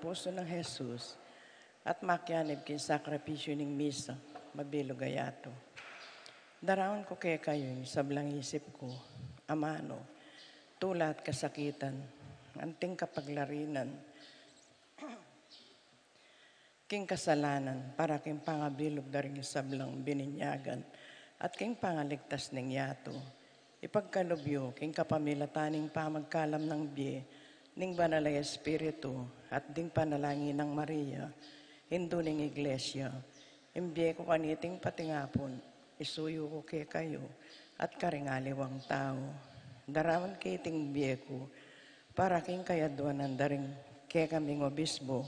puso ng Jesus at makyanib kin sakripisyo ning misa, mabilog ayato. Daraon ko kaya kayo sa blang isip ko, amano, tula at kasakitan, anting kapaglarinan, king kasalanan, para king pangabilog daring sablang bininyagan, at king pangaligtas ning yato. Ipagkalubyo, king kapamilataning pamagkalam ng biye, ning banalay espiritu, at ding panalangin ng Maria, hindu ning iglesia, imbiye ko kaniting patingapon, isuyo ko kay kayo, at karingaliwang tao. Daraman kiting biye ko, para king kayaduanan daring kay kaming obispo,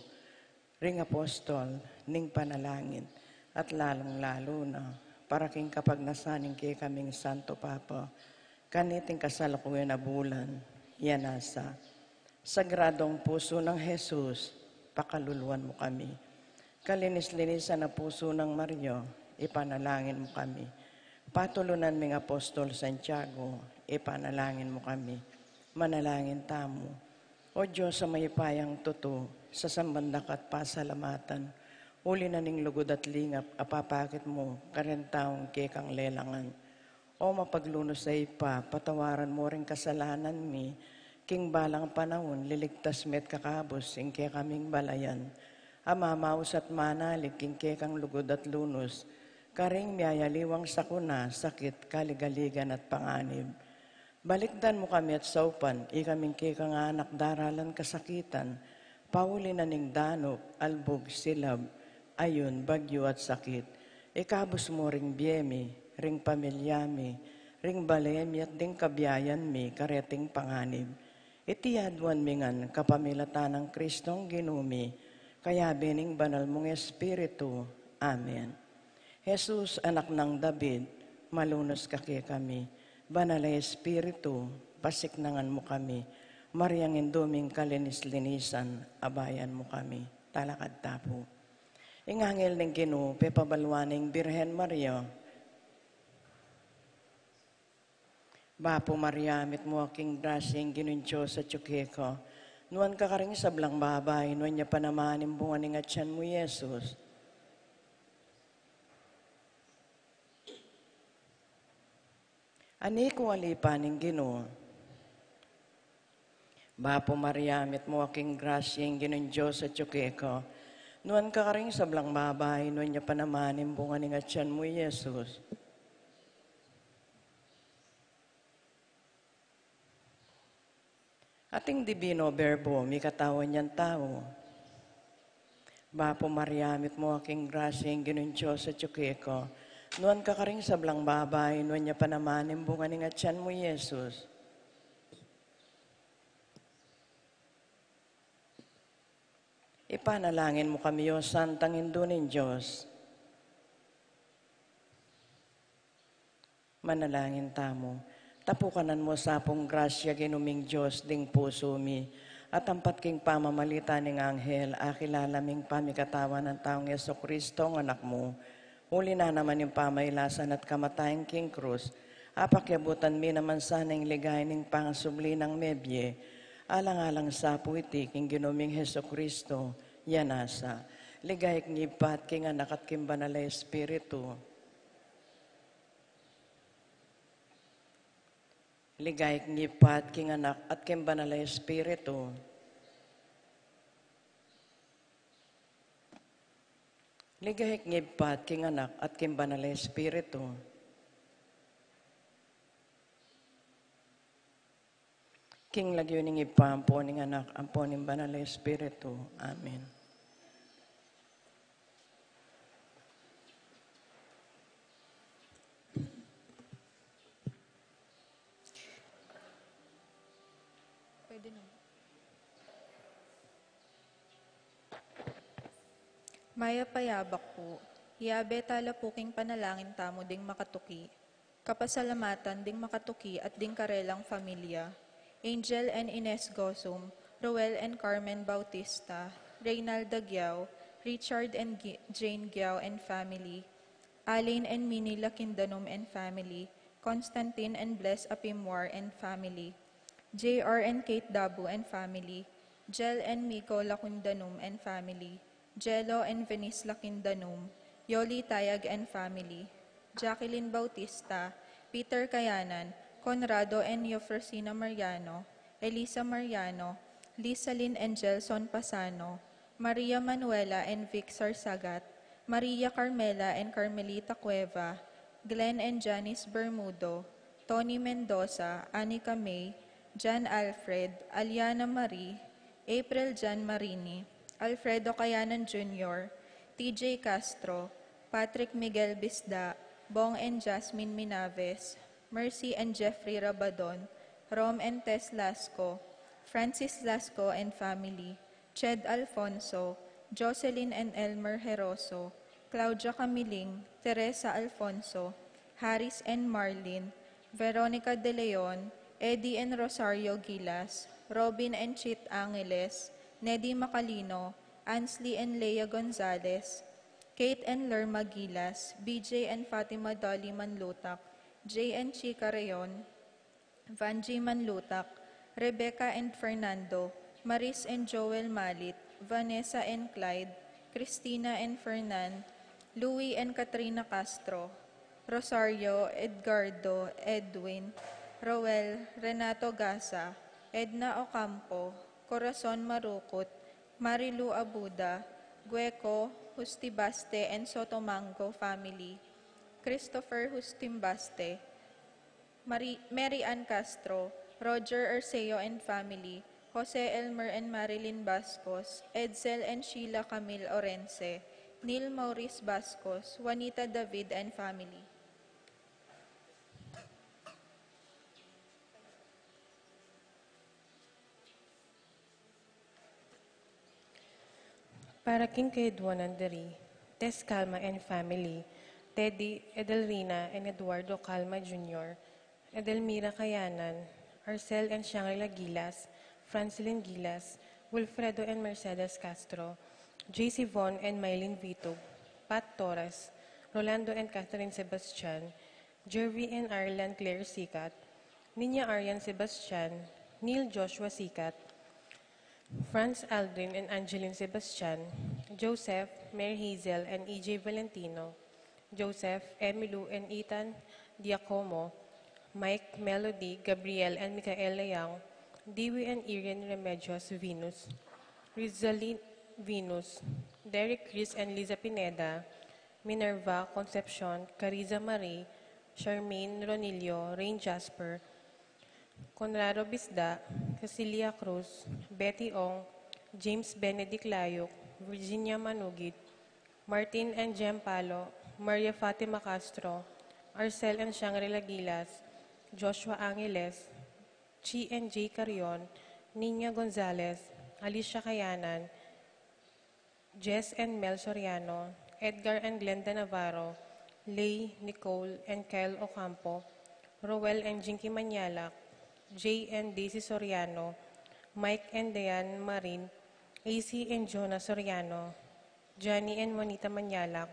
ring apostol, ning panalangin, at lalong-lalo na, para king kapag nasaning kay kaming Santo Papa, kaniting kasalukuyan na bulan, yanasa. Sagradong puso ng Jesus, pakaluluan mo kami. Kalinis-linisan na puso ng Maria, ipanalangin mo kami. Patulunan ming Apostol Santiago, ipanalangin mo kami. Manalangin tamo. O Diyos sa may payang tuto, sa sambandak at pasalamatan, uli na ning lugod at lingap, apapakit mo, karentaong kekang lelangan. O mapaglunos sa ipa, patawaran mo rin kasalanan mi, king balang panahon, liligtas met kakabos, ingke kaming balayan. Amamaus at manalig, king kekang lugod at lunos, karing miyayaliwang sakuna, sakit, kaligaligan at panganib. Balikdan mo kami at saupan, ikaming kekang anak daralan kasakitan, pauli na ning danok, albog, silab, ayun, bagyo at sakit. Ikabos mo ring biyemi, ring pamilyami, ring balemi at ding kabiyayan mi, kareting panganib. Itiyaduan mingan kapamilatan ng Kristong ginumi, kaya bining banal mong Espiritu. Amen. Jesus, anak ng David, malunos ka kay kami. Banal na Espiritu, pasiknangan mo kami. Mariang induming kalinis-linisan, abayan mo kami. Talakad tapo. Ingangel ng Ginoo, pepabalwaning Birhen Maria, Bapo Maria, mit mo aking grasing ginuncho sa tsukeko. Nuan ka karing sablang babay, nuan niya panamanim bunga ning atyan mo, Yesus. Ani ko alipaning Ginoo. Bapo Maria, mit mo aking grasing ginuncho sa tsukeko. Nuan ka karing sablang babay, nuan niya panamanim bunga ning atyan mo, Yesus. Ating Divino Verbo, may katawan niyang tao. Bapo Maria, mit mo aking grasing ginuncho sa tsukeko. Nuan ka karing sablang babay, nuan niya panamanim bunga ning atyan mo, Yesus. Ipanalangin mo kami, O Santang Indunin Diyos. Manalangin tamo. Tapukanan mo sa pong grasya ginuming Diyos ding puso mi, at ampat king pamamalita ning anghel, akilalaming pamikatawan ng taong Yeso Kristo, ang anak mo. Uli na naman yung pamaylasan at kamatayang king krus, apakyabutan mi naman sana yung ligay ning pangasubli ng mebye, alang-alang sa puiti king ginuming Yeso Kristo, yanasa. Ligay knipat king anak at king banal Espiritu. Ligay knipat king anak at king banal Espiritu. Ligay knipat king anak at king banal Espiritu. King lagyo ning ipampo ning anak ampo ning banal Espiritu. Amen. Maya payabak po, hiyabe tala po king panalangin tamo ding makatuki, kapasalamatan ding makatuki at ding karelang familia, Angel and Ines Gosum, Roel and Carmen Bautista, Reynalda Giao, Richard and Jane Giao and family, Aline and Minnie Lakindanum and family, Constantine and Bless Apimwar and family, JR and Kate Dabu and family, Jel and Miko Lacundanum and family, Jello and Venice Lacundanum, Yoli Tayag and family, Jacqueline Bautista, Peter Kayanan, Conrado and Eufrosina Mariano, Elisa Mariano, Lisalyn and Gelson Pasano, Maria Manuela and Vic Sarsagat, Maria Carmela and Carmelita Cueva, Glenn and Janice Bermudo, Tony Mendoza, Anika May, Jan Alfred, Aliana Marie, April Jan Marini, Alfredo Kayanan Jr., TJ Castro, Patrick Miguel Bisda, Bong and Jasmine Minaves, Mercy and Jeffrey Rabadon, Rom and Tess Lasco, Francis Lasco and family, Ched Alfonso, Jocelyn and Elmer Heroso, Claudia Camiling, Teresa Alfonso, Harris and Marlin, Veronica De Leon, Eddie and Rosario Gilas, Robin and Chit Angeles, Neddy Macalino, Ansley and Leia Gonzalez, Kate and Lerma Gilas, BJ and Fatima Dolly Manlutak, Jay and Chica Rayon, Vanji Manlutak, Rebecca and Fernando, Maris and Joel Malit, Vanessa and Clyde, Christina and Fernan, Louie and Katrina Castro, Rosario, Edgardo, Edwin, Roel, Renato Gasa, Edna Ocampo, Corazon Marukot, Marilu Abuda, Gueco, Hustibaste and Sotomango family, Christopher Hustimbaste, Mary Ann Castro, Roger Arceo and family, Jose Elmer and Marilyn Bascos, Edsel and Sheila Camille Orense, Neil Maurice Bascos, Juanita David and family. Para King Kedwan Anderi, Tess Calma and family, Teddy, Edelrina, and Eduardo Calma Jr., Edelmira Kayanan, Arcel and Shangri-La Gilas, Francilin Gilas, Wilfredo and Mercedes Castro, JC Von and Mylene Vito, Pat Torres, Rolando and Catherine Sebastian, Jervy and Ireland Claire Sikat, Ninya Arian Sebastian, Neil Joshua Sikat, Franz Aldrin and Angeline Sebastian, Joseph, Mary Hazel and EJ Valentino, Joseph, Emilu and Ethan Diacomo, Mike, Melody, Gabriel and Michaela Yang, Dewey and Irene Remedios Venus, Rizalin Venus, Derek Chris and Liza Pineda, Minerva Concepcion, Cariza Marie, Charmaine Ronilio, Rain Jasper, Conrado Bisda, Cecilia Cruz, Betty Ong, James Benedict Layok, Virginia Manugit, Martin and Jem Palo, Maria Fatima Castro, Arcel and Shangri-La Gilas, Joshua Angeles, Chi and J. Carion, Nina Gonzalez, Alicia Kayanan, Jess and Mel Soriano, Edgar and Glenda Navarro, Lay, Nicole and Kyle Ocampo, Roel and Jinky Manyalak, Jay and Daisy Soriano, Mike and Diane Marin, AC and Jonah Soriano, Johnny and Juanita Manyalak,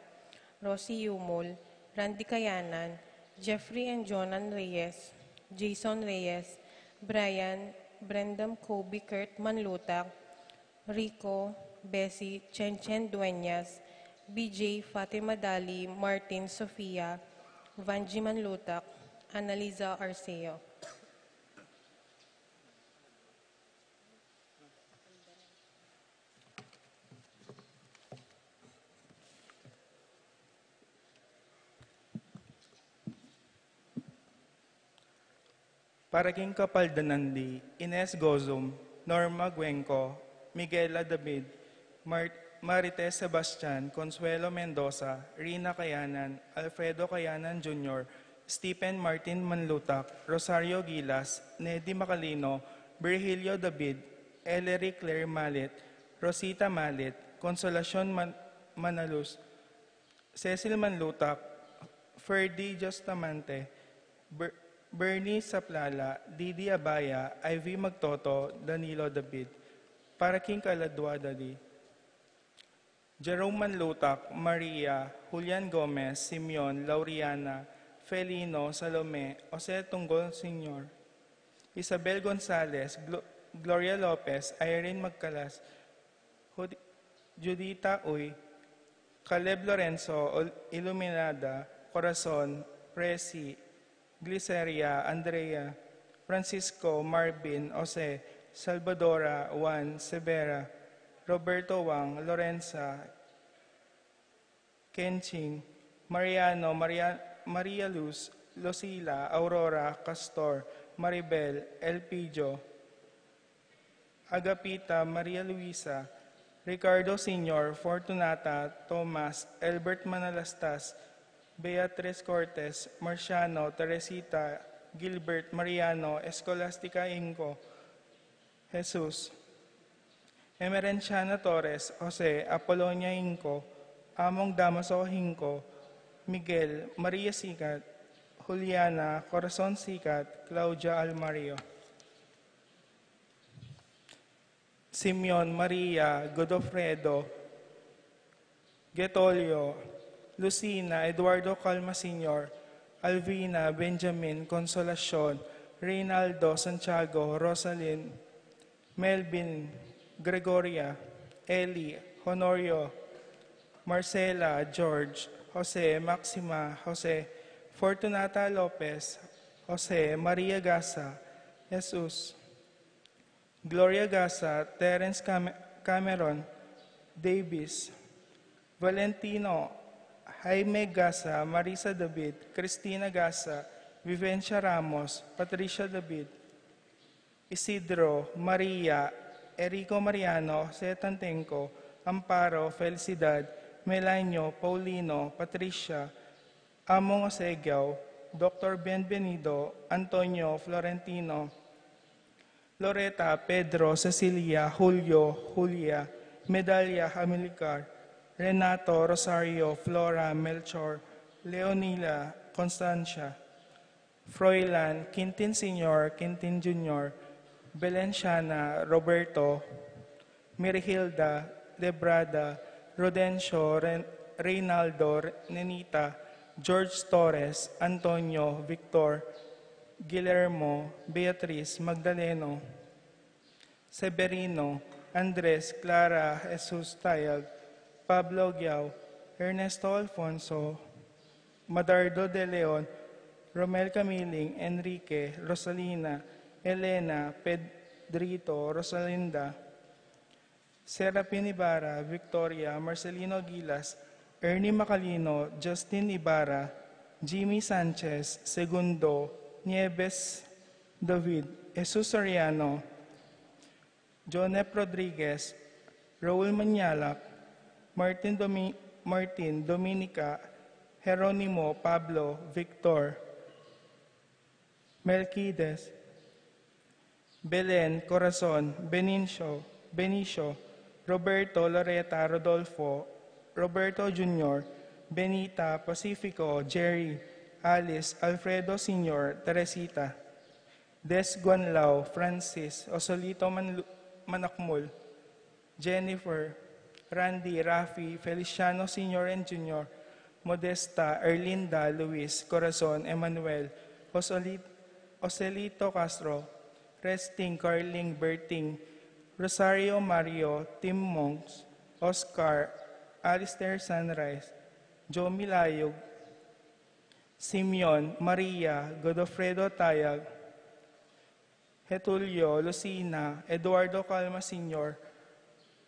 Rosie Yumol, Randy Kayanan, Jeffrey and Jonan Reyes, Jason Reyes, Brian, Brendam Kobe Kurt Manlutak, Rico, Bessie, Chen Dueñas, BJ, Fatima Dali, Martin, Sofia, Vanji Manlutak, Annaliza Arceo. Para King Kapaldanandi, Ines Gozum, Norma Guenco, Miguela David, Marites Sebastian, Consuelo Mendoza, Rina Kayanan, Alfredo Kayanan Jr., Stephen Martin Manlutak, Rosario Gilas, Neddy Macalino, Virgilio David, Ellery Claire Malit, Rosita Malit, Consolacion Manalus, Cecil Manlutak, Ferdy Justamante, Bernie Saplala, Didi Abaya, Ivy Magtoto, Danilo David, para King Kaladwa Dali, Jerome Manlutak, Maria, Julian Gomez, Simeon, Lauriana, Felino, Salome, Jose Tunggol Sr., Isabel Gonzalez, Gloria Lopez, Irene Magcalas, Judita Uy, Caleb Lorenzo, Iluminada, Corazon, Presi, Gliceria, Andrea, Francisco, Marvin, Jose, Salvadora, Juan, Severa, Roberto Wang, Lorenza, Kenching, Mariano, Maria Luz, Lucila, Aurora, Castor, Maribel, Elpidio, Agapita, Maria Luisa, Ricardo Sr., Fortunata, Tomas, Albert Manalastas, Beatriz Cortez, Marciano, Teresita, Gilbert, Mariano, Escolastica Inco, Jesus, Emerenciana Torres, Jose, Apolonia Inco, Among Damaso Hinco, Miguel, Maria Sikat, Juliana, Corazon Sikat, Claudia Almario, Simeon, Maria, Godofredo, Getolio, Lucina, Eduardo Calma Sr., Alvina, Benjamin, Consolacion, Reynaldo, Santiago, Rosalyn, Melvin, Gregoria, Eli, Honorio, Marcela, George, Jose, Maxima, Jose, Fortunata Lopez, Jose, Maria Gasa, Jesus, Gloria Gasa, Terence Cameron, Davis, Valentino, Jaime Gasa, Marisa David, Cristina Gasa, Vivencia Ramos, Patricia David, Isidro, Maria, Erico Mariano, Setantenco, Amparo, Felicidad, Melanio, Paulino, Patricia, Among Osegiao, Dr. Benvenido, Antonio, Florentino, Loreta, Pedro, Cecilia, Julio, Julia, Medalia, Hamilcar, Renato, Rosario, Flora, Melchor, Leonila, Constancia, Froilan, Quintin Sr., Quintin Jr., Belenciana, Roberto, Mirihilda, Lebrada, Rodencio, Reynaldo, Nenita, George Torres, Antonio, Victor, Guillermo, Beatriz, Magdaleno, Severino, Andres, Clara, Jesus Tayag, Pablo Giao, Ernesto Alfonso, Madardo de Leon, Romel Camiling, Enrique, Rosalina, Elena, Pedrito, Rosalinda, Serapin Ibarra, Victoria, Marcelino Gilas, Ernie Macalino, Justin Ibarra, Jimmy Sanchez, Segundo, Nieves David, Jesus Soriano, Jonep Rodriguez, Raul Manyalak, Martin, Dominica, Jeronimo, Pablo, Victor, Melquides, Belen, Corazon, Benicio, Roberto, Loreta, Rodolfo, Roberto Jr., Benita, Pacifico, Jerry, Alice, Alfredo Sr., Teresita, Des Guanlao, Francis, Osolito Manakmul, Jennifer, Randy, Rafi, Feliciano Sr. and Jr., Modesta, Erlinda, Luis, Corazon, Emmanuel, Oselito Castro, Resting, Carling, Berting, Rosario Mario, Tim Monks, Oscar, Alistair Sunrise, Joe Milayog, Simeon, Maria, Godofredo Tayag, Getulio, Lucina, Eduardo Calma Sr.,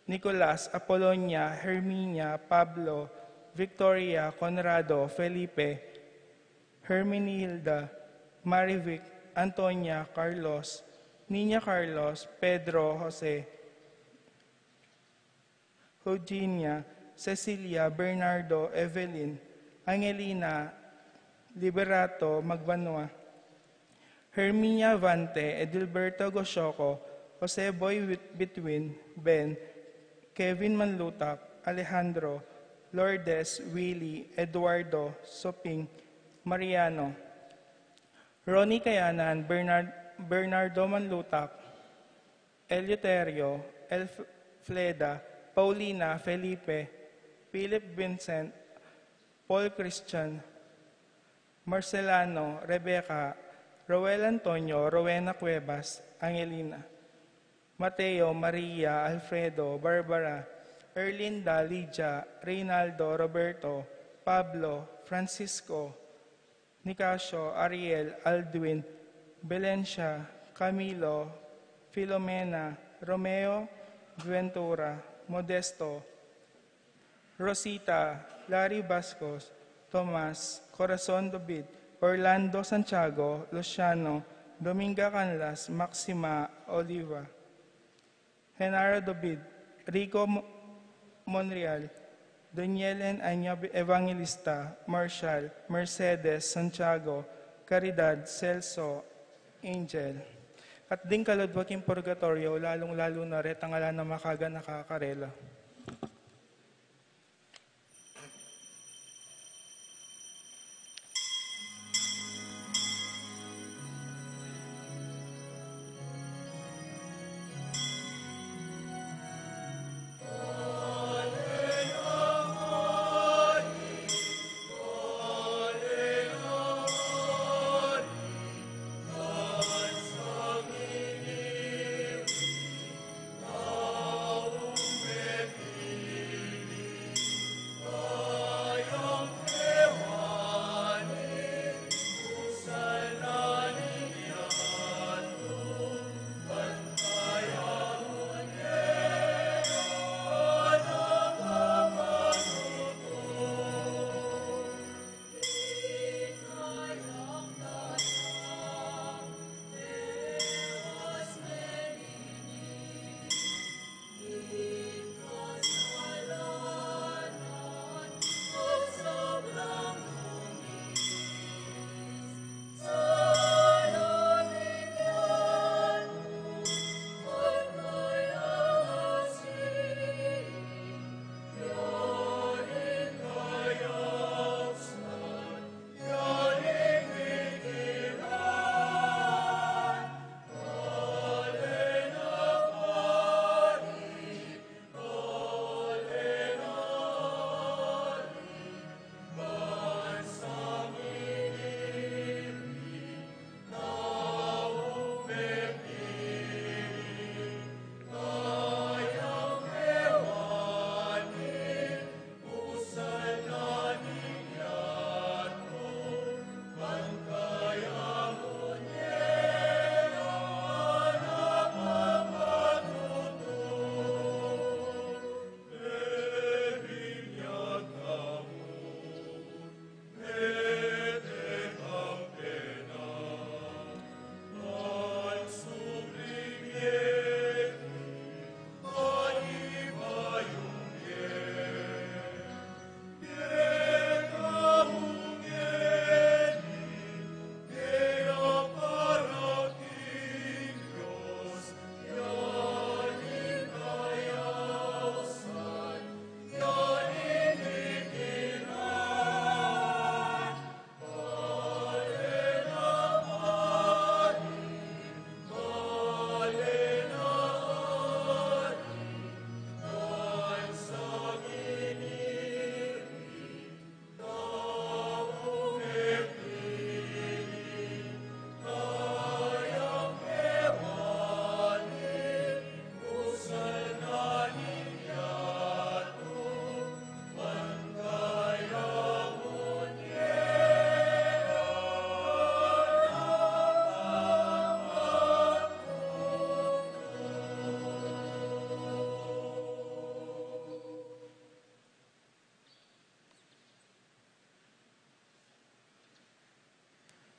Nicolas, Apolonia, Herminia, Pablo, Victoria, Conrado, Felipe, Herminilda, Marivic, Antonia, Carlos, Nina Carlos, Pedro, Jose, Eugenia, Cecilia, Bernardo, Evelyn, Angelina, Liberato, Magbanua, Herminia Vante, Edilberto Gosyoco, Jose Boy Between, Ben, Kevin Manlutak, Alejandro, Lourdes, Willie, Eduardo, Soping, Mariano, Ronnie Kayanan, Bernardo Manlutak, Eleuterio, Fleda, Paulina, Felipe, Philip Vincent, Paul Christian, Marcelano, Rebecca, Roel Antonio, Rowena Cuevas, Angelina, Mateo, Maria, Alfredo, Barbara, Erlinda, Lydia, Reynaldo, Roberto, Pablo, Francisco, Nicasio, Ariel, Aldwin, Belencia, Camilo, Filomena, Romeo, Ventura, Modesto, Rosita, Larry Bascos, Tomas, Corazon David, Orlando Santiago, Luciano, Dominga Canlas, Maxima, Oliva, Henara David, Rico Monreal, Daniel and Anya Evangelista, Marshall, Mercedes, Santiago, Caridad, Celso, Angel. At ding kaludwaking purgatorio, lalong-lalo na ret ang ala na makaga nakakarela.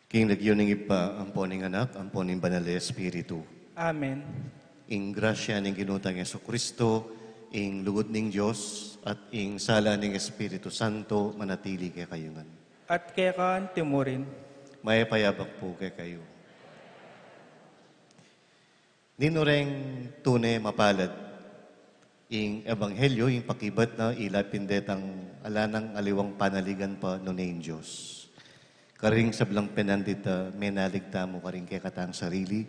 King nagyuning ipa, ang poning anak, ang poning banal na Espiritu. Amen. Ing grasya ning ginutang Yesu Kristo, ing lugod ning Diyos, at ing sala ning Espiritu Santo, manatili kay kayungan. At kaya kaan timurin, May payabak po kay kayo. Ninureng tunay mapalad, ing ebanghelyo, ing pakibat na ilapindet ang alanang aliwang panaligan pa nunayin Diyos. Karing sablang penandita, menaligta mo karing kay katang sarili,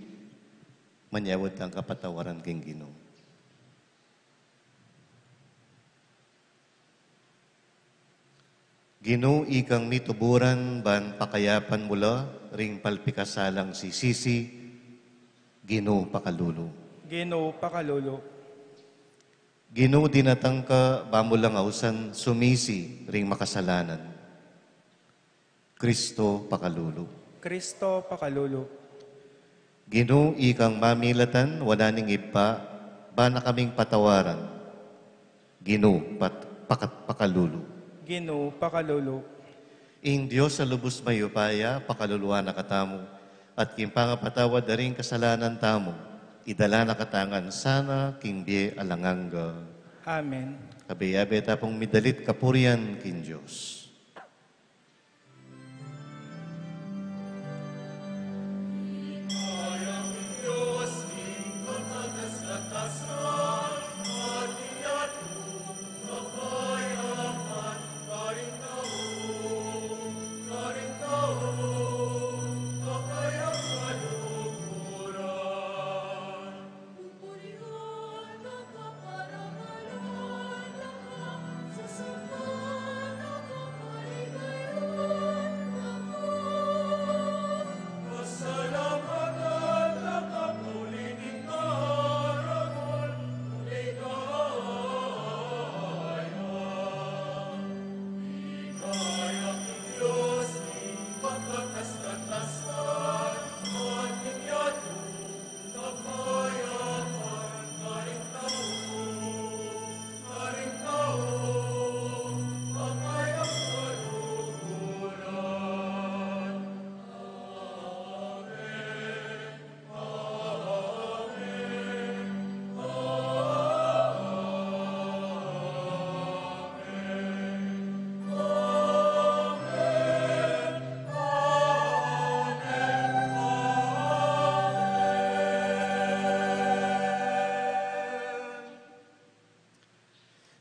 manyawad ang kapatawaran king Ginoo. Ginoo ikang mituburan ban pakayapan mula ring palpikasalang si Sisi, Ginoo pakalulu. Ginoo pakalolo. Ginoo dinatang ka, bamulangausan, sumisi, ring makasalanan. Kristo pakalulu. Kristo pakalolo. Ginoo ikang mamilatan, wala ning ipa, bana kaming patawaran. Ginoo pakalulu. Ginoo pakalolo. Ing Diyos sa lubos mayupaya, pakaluluwa na katamo, at kimpangapatawad na rin kasalanan tamo, idala na katangan sana, king bie alanganga. Amen. Kabiyabe tapong midalit kapurian kin Diyos.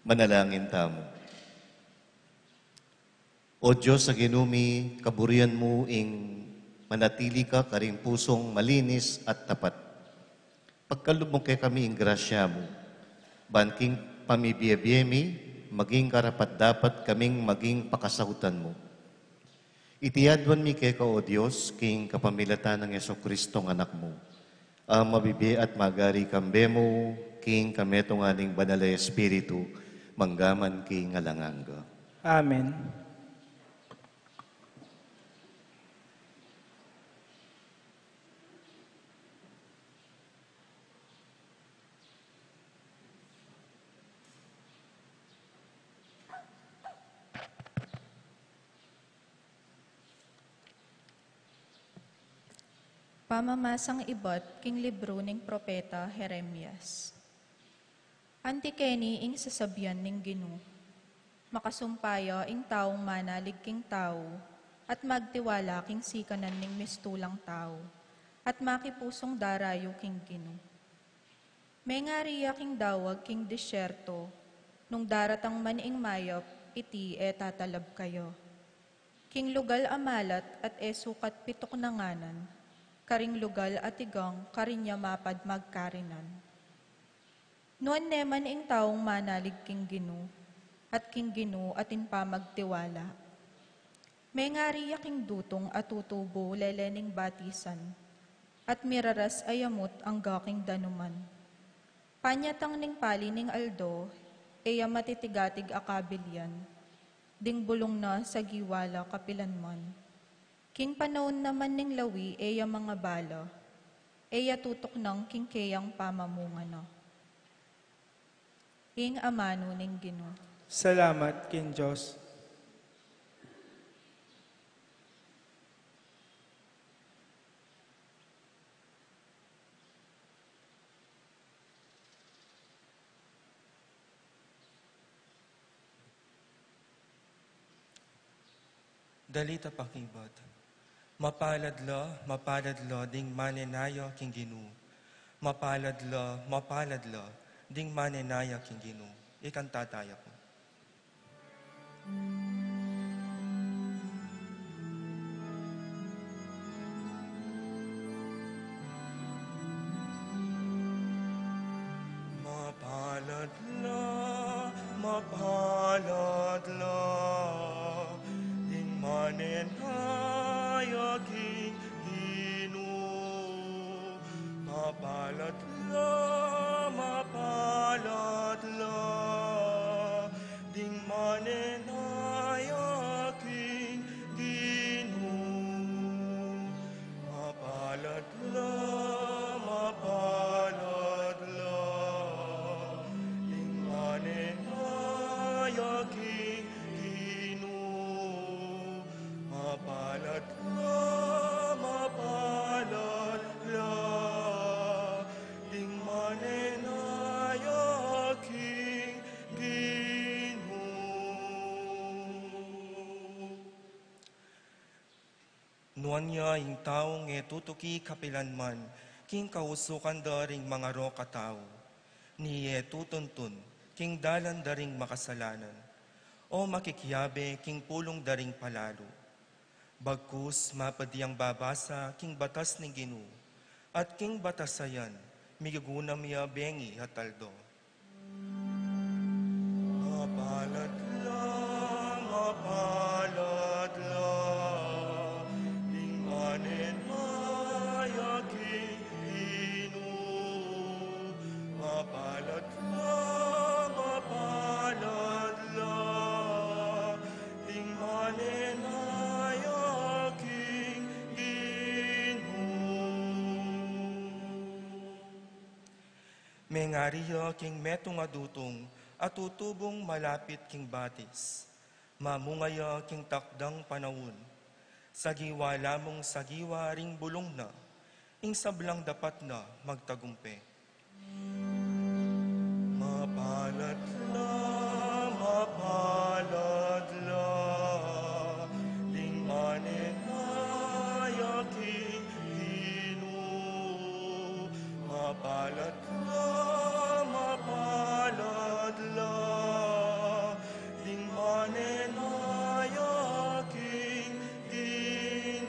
Manalangin tamo. O Diyos sa ginumi, kaburian mo ing manatili ka karing pusong malinis at tapat. Pagkalubong kay kami ing grasya mo, banking pamibiyabiyemi, maging karapat dapat kaming maging pakasahutan mo. Itiyadwan mi kay ka, O Diyos, king kapamilatan ng Yeso Kristong anak mo. Ang mabibi at magari kambe mo, king kametong aning banalay espiritu, manggaman king alanganga. Amen. Pamamasang ibot king libro ning propeta Jeremias. Antikeni ing sasabyan ning Ginoo. Makasumpaya ing taong manalig king tao, at magtiwala king sikanan ning mistulang tao, at makipusong darayo king Ginoo. May ngariya king dawag king disyerto, nung daratang man ing mayop, iti tatalab kayo. King lugal amalat at sukat pitok na nganan, karing lugal at igang karinya mapad magkarinan. Noon neman ing taong manalig king Ginoo, at king Ginoo atin pa magtiwala. May ngariya king dutong at tutubo lelening batisan, at miraras ayamot ang gaking danuman. Panyatang ning pali ning aldo, eya matitigatig akabilyan, ding bulong na sa giwala kapilanman. King panahon naman ning lawi, eya mga bala, eya tutok ng king keyang pamamunga na. Ing amano ning Ginoo. Salamat kin Diyos. Dalita pakibot. Mapaladlo, ding manenayo king Ginoo. Mapaladlo, ding manenayo king Ginoo. Ikanta tayo po. Mapaladlo, ding manenayo king Ginoo. Mapaladlo, manenayaking Ginoo. Mapalad la, ing manenayaking Ginoo. Mapalad la, ing manenayaking Ginoo. Nuan niya ing taong tutuki kapilanman, king kausukan daring mga ro katao. Ni tutuntun, king dalan daring makasalanan. O makikiyabe, king pulong daring palalo. Bagkus mapadiyang babasa, king batas ni Ginoo. At king batasayan, migagunam niya bengi hataldo. Mapalad la, ing manenayaking Ginoo. Mapalad la, ing manenayaking Ginoo. Mengariya king metong adutong, at tutubong malapit king batis. Mamungaya king takdang panahon. Sagiwa lamong sagiwa ring bulong na, ing sablang dapat na magtagumpe. Mapalad la, ing manenayaking Ginoo. Mapalad la, ing manenayaking Ginoo.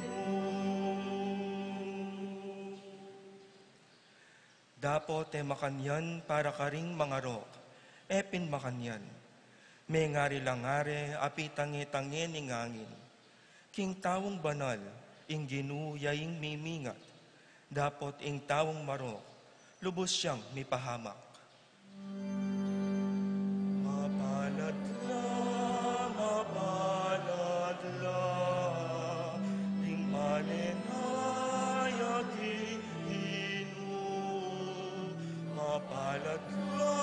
Dapat makanyan para karing mga rok, epin makanyan. May ngari langare, api tangi-tangi ni ngangin. King tawong banal, ing ginuyaing mimingat. Dapat ing tawong marok, lubos siyang mipahamak. Mapalad la, ing manenayaking Ginoo. Mapalad la,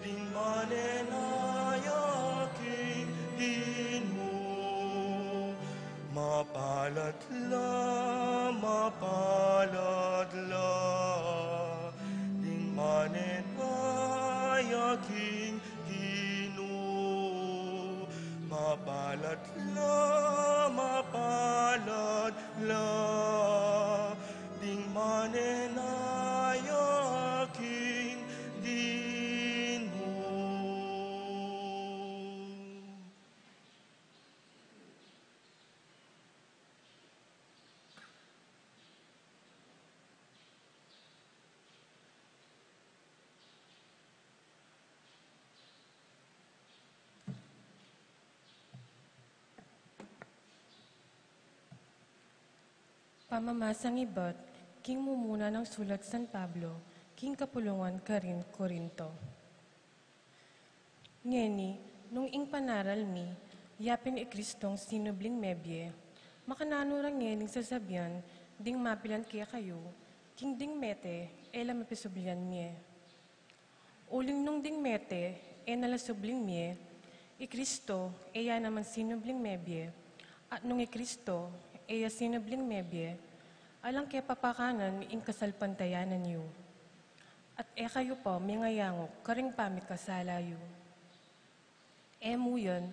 ing manenayaking Ginoo. Mapalad la, ing manenayaking Ginoo. Mapalad la, ing manenayaking Ginoo. Pamamasang ibat, king mumuna ng sulat San Pablo, king kapulungan Karin Corinto. Ngeni, nung ing panaral mi, yapin Kristong sinubling mebye, makananurang ngening sasabyan, ding mapilan kaya kayo, king ding mete, ela mapisublian miye. Uling nung ding mete, nalasubling miye, Kristo, eya naman sinubling mebye, at nung Kristo, eya sinubling mebye, alang kaya papakanan ing kasalpantayanan yu. At kayo po, mingayangok, karing pamit kasalayo. Muyan,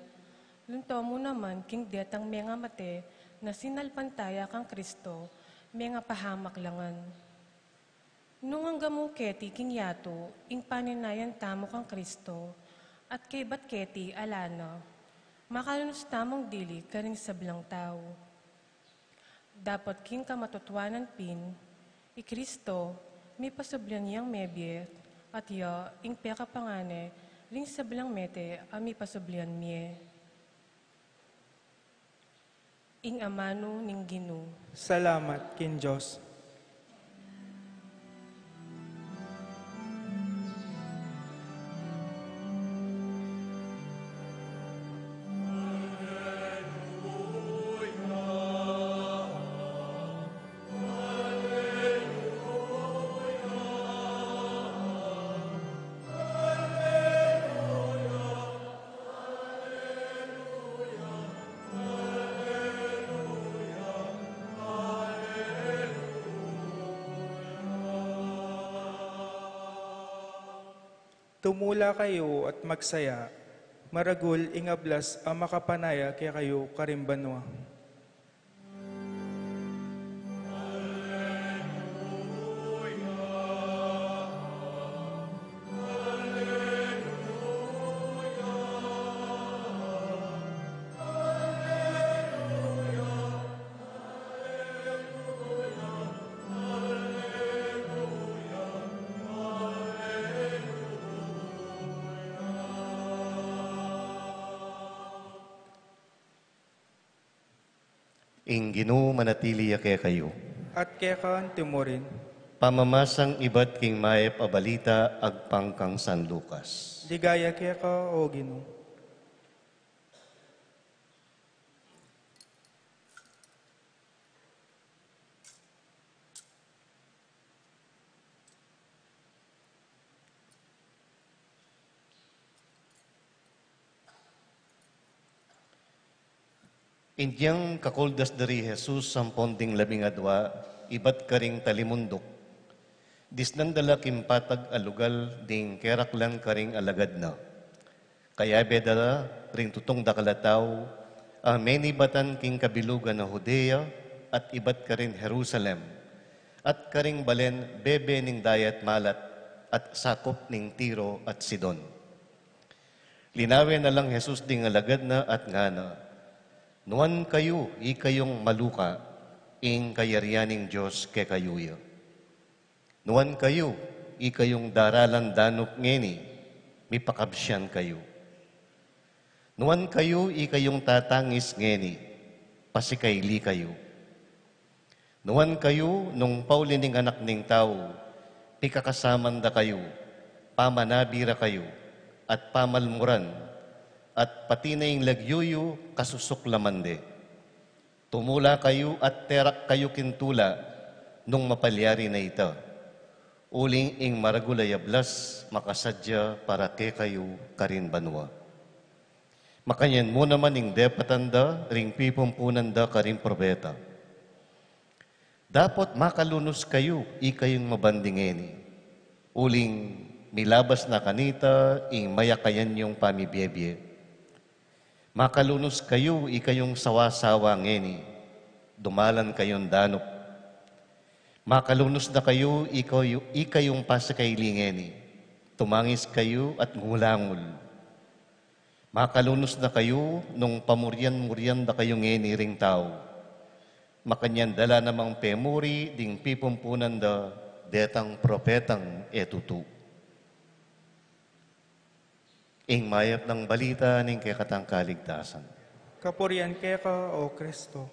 lunto mo naman king detang mga mate na sinalpantaya kang Kristo, mga pahamak langan. Nung ang gamuketi king yato, ing paninayan tamo kang Kristo, at kay batketi alana, makalunus tamong dili karing sablang tao. Dapat king kamatutwanan pin, Kristo, may pasublian niyang mebye, at ya, ing peka pangane, ring sablang mete, ami pasublian miye. Ing amano ning Ginoo. Salamat kin Diyos. Tumula kayo at magsaya, maragul ingablas ang makapanaya kaya kayo karimbanwa. Ing Ginoo manatili kaya kayo. At kaya kaan timorin, Pamamasang iba't king maep abalita agpangkang San Lucas. ligaya kaya ka o Ginoo. Inyang kakuldas dari Jesus samponding labing adwa, ibat karing talimundok. Disnandala kimpatag alugal ding keraklan karing alagad na. Kaya bedala ring tutong dakalataw, many batan king kabilugan na Judea at ibat karing Jerusalem. At karing balen bebe ning dayat malat at sakop ning Tiro at Sidon. Linawe na lang Jesus ding alagad na at ngana. Nuan kayo, ikayong maluka, ing kayarianing Diyos ke kayuya. Nuan kayo, ikayong daralan danok ngeni, mipakabsyan kayo. Nuan kayo, ikayong tatangis ngeni, pasikayli kayo. Nuan kayo, nung paulining anak ning tao, pikakasamanda kayo, pamanabira kayo, at pamalmuran, at pati na yung lagyuyo kasusuklaman de. Tumula kayo at terak kayo kintula nung mapalyari na ito. Uling ing maragulayablas makasadya para ke kayo karin banwa. Makanyan mo naman ing depatanda ring pipumpunan da karin probeta. Dapat makalunos kayo ikayong mabandingeni. Uling milabas na kanita ing mayakayan yung pamibiyebye. Makalunos kayo, ikayong sawa-sawa ngeni, dumalan kayong danop. Makalunos na kayo, ikayong pasakailingeni, tumangis kayo at ngulangul. Makalunos na kayo, nung pamuryan-muryan na kayong ngeni ring tao. Makanyan dala namang pemuri, ding pipumpunan da, detang propetang etutu. Ing mayap ng balita ning kekatang kaligtasan. Kapurian kaya ka o Kristo.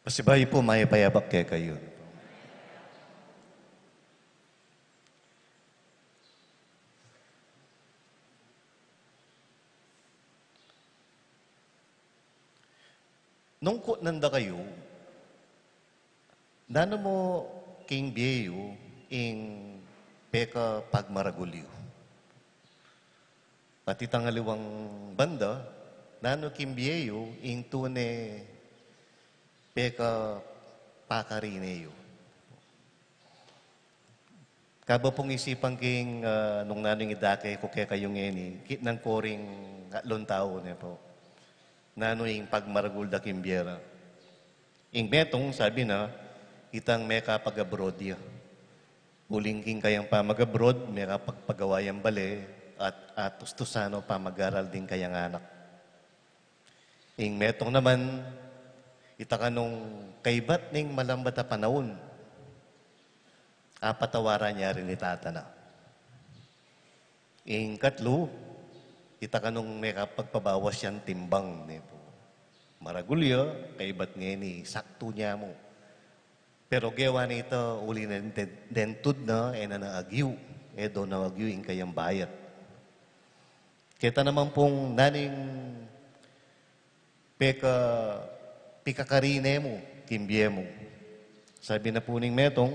Pasibay po may payabak kaya kayo. Nung nanda kayo, nano mo king biyeyo ing peka pagmaragulyo. Pati tangaliwang banda, nano king biyeyo ing tune peka pakarineyo. Kaba pong isipan king nung nanong idake ko kaya kayong eni, kit ng koring atlon tao ne po. Nano yung pagmaragul da kimbyera. Ing metong sabi na, itang meka pag-abroad ya. Ulingking kayang pa mag-abroad, meka pagpagawayang bale, at atustusano pa mag-aral din kayang anak. Ing metong naman, itaka nung kaibat ning malambat na panahon, patawaran niya rin ni tatana. Ing katlo, itaka nung may pagpabawas yan timbang. Maragulyo, kay ba't ngayon sakto niya mo. Pero gawa nito, uli na dentud na, na naagyo. Do naagyo yung kayang bayat. Kita naman pong naning pikakarine mo, kimbye mo. Sabi na po ning metong,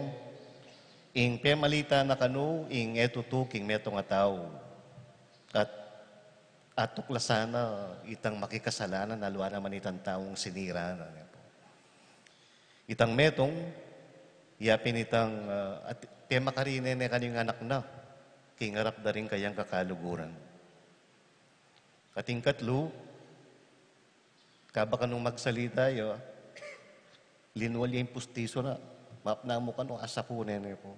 ing pemalita na kanu, ing etutu, king metong ataw. At at tuklasana itang makikasalanan na luwa naman itang taong sinira na. Itang metong, yapin itang, at tema karine na kanyang anak na, kingarap da rin kayang kakaluguran. Kating katlo, kabaka nung magsalita yo, linwal yung pustiso na, mapna mo ka nung asapunen po.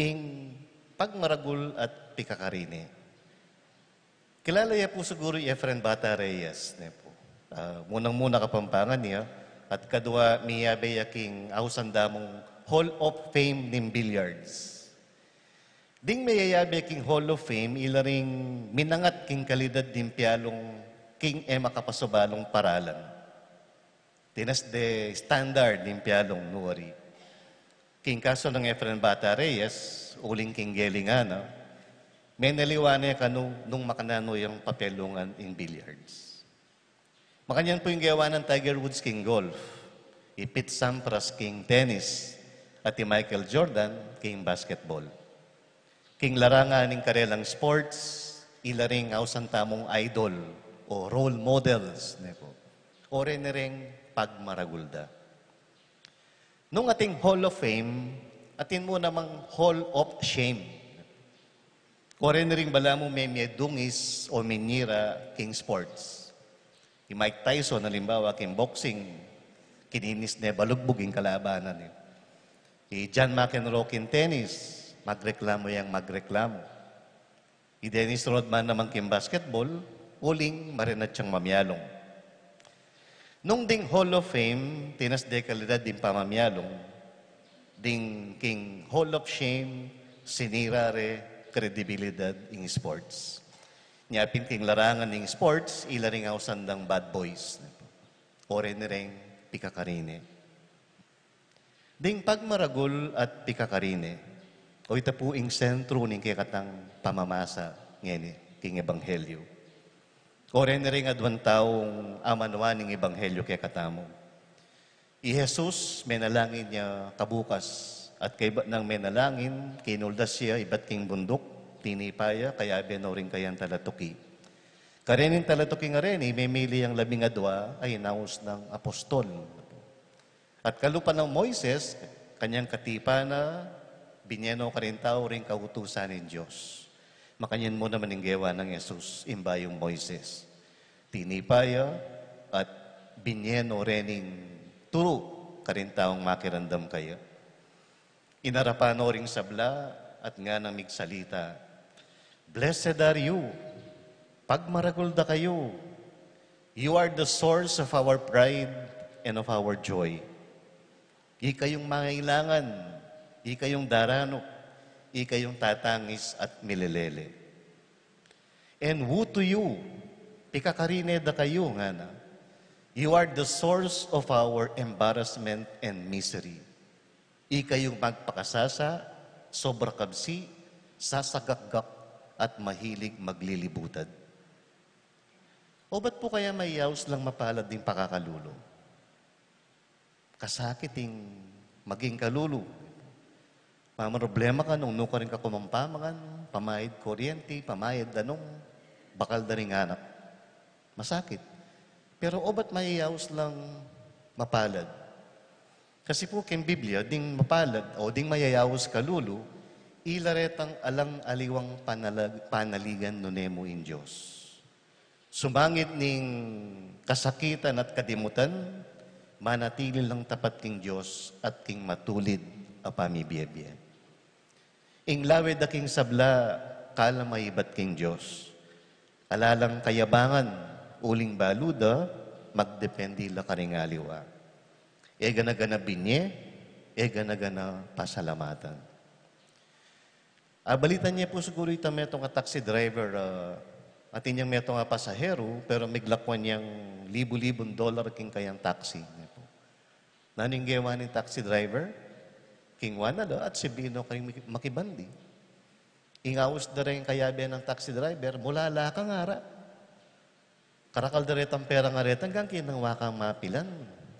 Ing pagmaragul at pikakarine. Kilala niya po siguro yung Efren Bata Reyes. Po. Munang-muna kapampangan niya at kadwa miyabe yaking ausandamong Hall of Fame ng billiards. Ding mayayabe king Hall of Fame, ilaring minangat king kalidad din piyalong king ema kapasubalong paralan. Tinas de standard din piyalong nuwari. King kaso ng Efren Bata Reyes, uling king gelingana, may naliwanay ka nung makanano yung papelungan in billiards. Makanyan po yung gawa ng Tiger Woods King Golf, Pete Sampras King Tennis, at Michael Jordan King Basketball. King larangan ng karelang sports, ilaring ausan tamong idol o role models. O rin pagmaragulda. Nung ating Hall of Fame, atin mo namang Hall of Shame. Kore na rin bala mo may dungis o minira king sports. Si Mike Tyson, halimbawa, king boxing, kininis na balugbuging kalabanan. Si John McEnroe king tennis, magreklamo yang magreklamo. Si Dennis Rodman naman king basketball, uling marinat siyang mamyalong. Nung ding Hall of Fame, tinas de kalidad din pamamyalong, ding king Hall of Shame, sinirare, kredibilidad in sports. Nyapin king larangan ng sports, ilaring ako sandang bad boys. Ore nireng pikakarine. Ding pagmaragul at pikakarine, o ita po ing sentro ng kikatang pamamasa ngeni, king ebanghelyo. Ore nireng adwan taong amanwa ng ebanghelyo kay katamo. I Jesus, menalangin niya kabukas, at kay ng menalangin, kinuldas siya, iba't king bundok, tinipaya, kaya benaw rin kayang talatuki. Karenin talatuki nga rin, may mili ang 12 ay naus ng apostol. At kalupa ng Moises, kanyang katipa na, binyeno ka rin tao rin kautusan ng Diyos. Makanyan mo naman ng gewa ng Jesus, imbayong Moises. Tinipaya at binyeno rening turo ka rin taong makirandam kaya. Inarapano ring sabla at nga nang migsalita, Blessed are you, pagmaragulda kayo. You are the source of our pride and of our joy. Di kayong mangailangan, di kayong darano, di kayong tatangis at mililele. And woe to you, pikakarine da kayo nga na. You are the source of our embarrassment and misery. Ikayong magpakasasa, sobra kabsi, sasagakgak, at mahilig maglilibutad. O ba't po kaya may yaws lang mapalad din pakakalulo? Kasakiting maging kalulo. Problema ka nung nuka rin ka kumampamangan, pamayad kuryente, pamayad danong, bakal da rin anak. Masakit. Pero o ba't may yaws lang mapalad? Kasi po king Biblia, ding mapalad o ding mayayawas kalulo, ilaretang alang aliwang panaligan no nemo in Diyos. Sumangit ning kasakitan at kadimutan, manatili lang tapat king Diyos at king matulid a pamibiyebye. Ing lawed a king sabla, kala maibat king Diyos. Alalang kayabangan, uling baluda, magdependi la karingaliwa. Ega na gana binye, ega na gana pasalamatan. Balitan niya po siguro ito metong taxi driver, atin niyang metong pasahero, pero miglakwan niyang libu-libong dollar king kayang taxi. Naning gawa ng taxi driver, king wanalo at si Bino kayong makibandi. Ingawas na rin kayabe ng taxi driver, mula laka nga ra. Karakal da retang pera nga retang, hanggang kinangwa kang mapilan.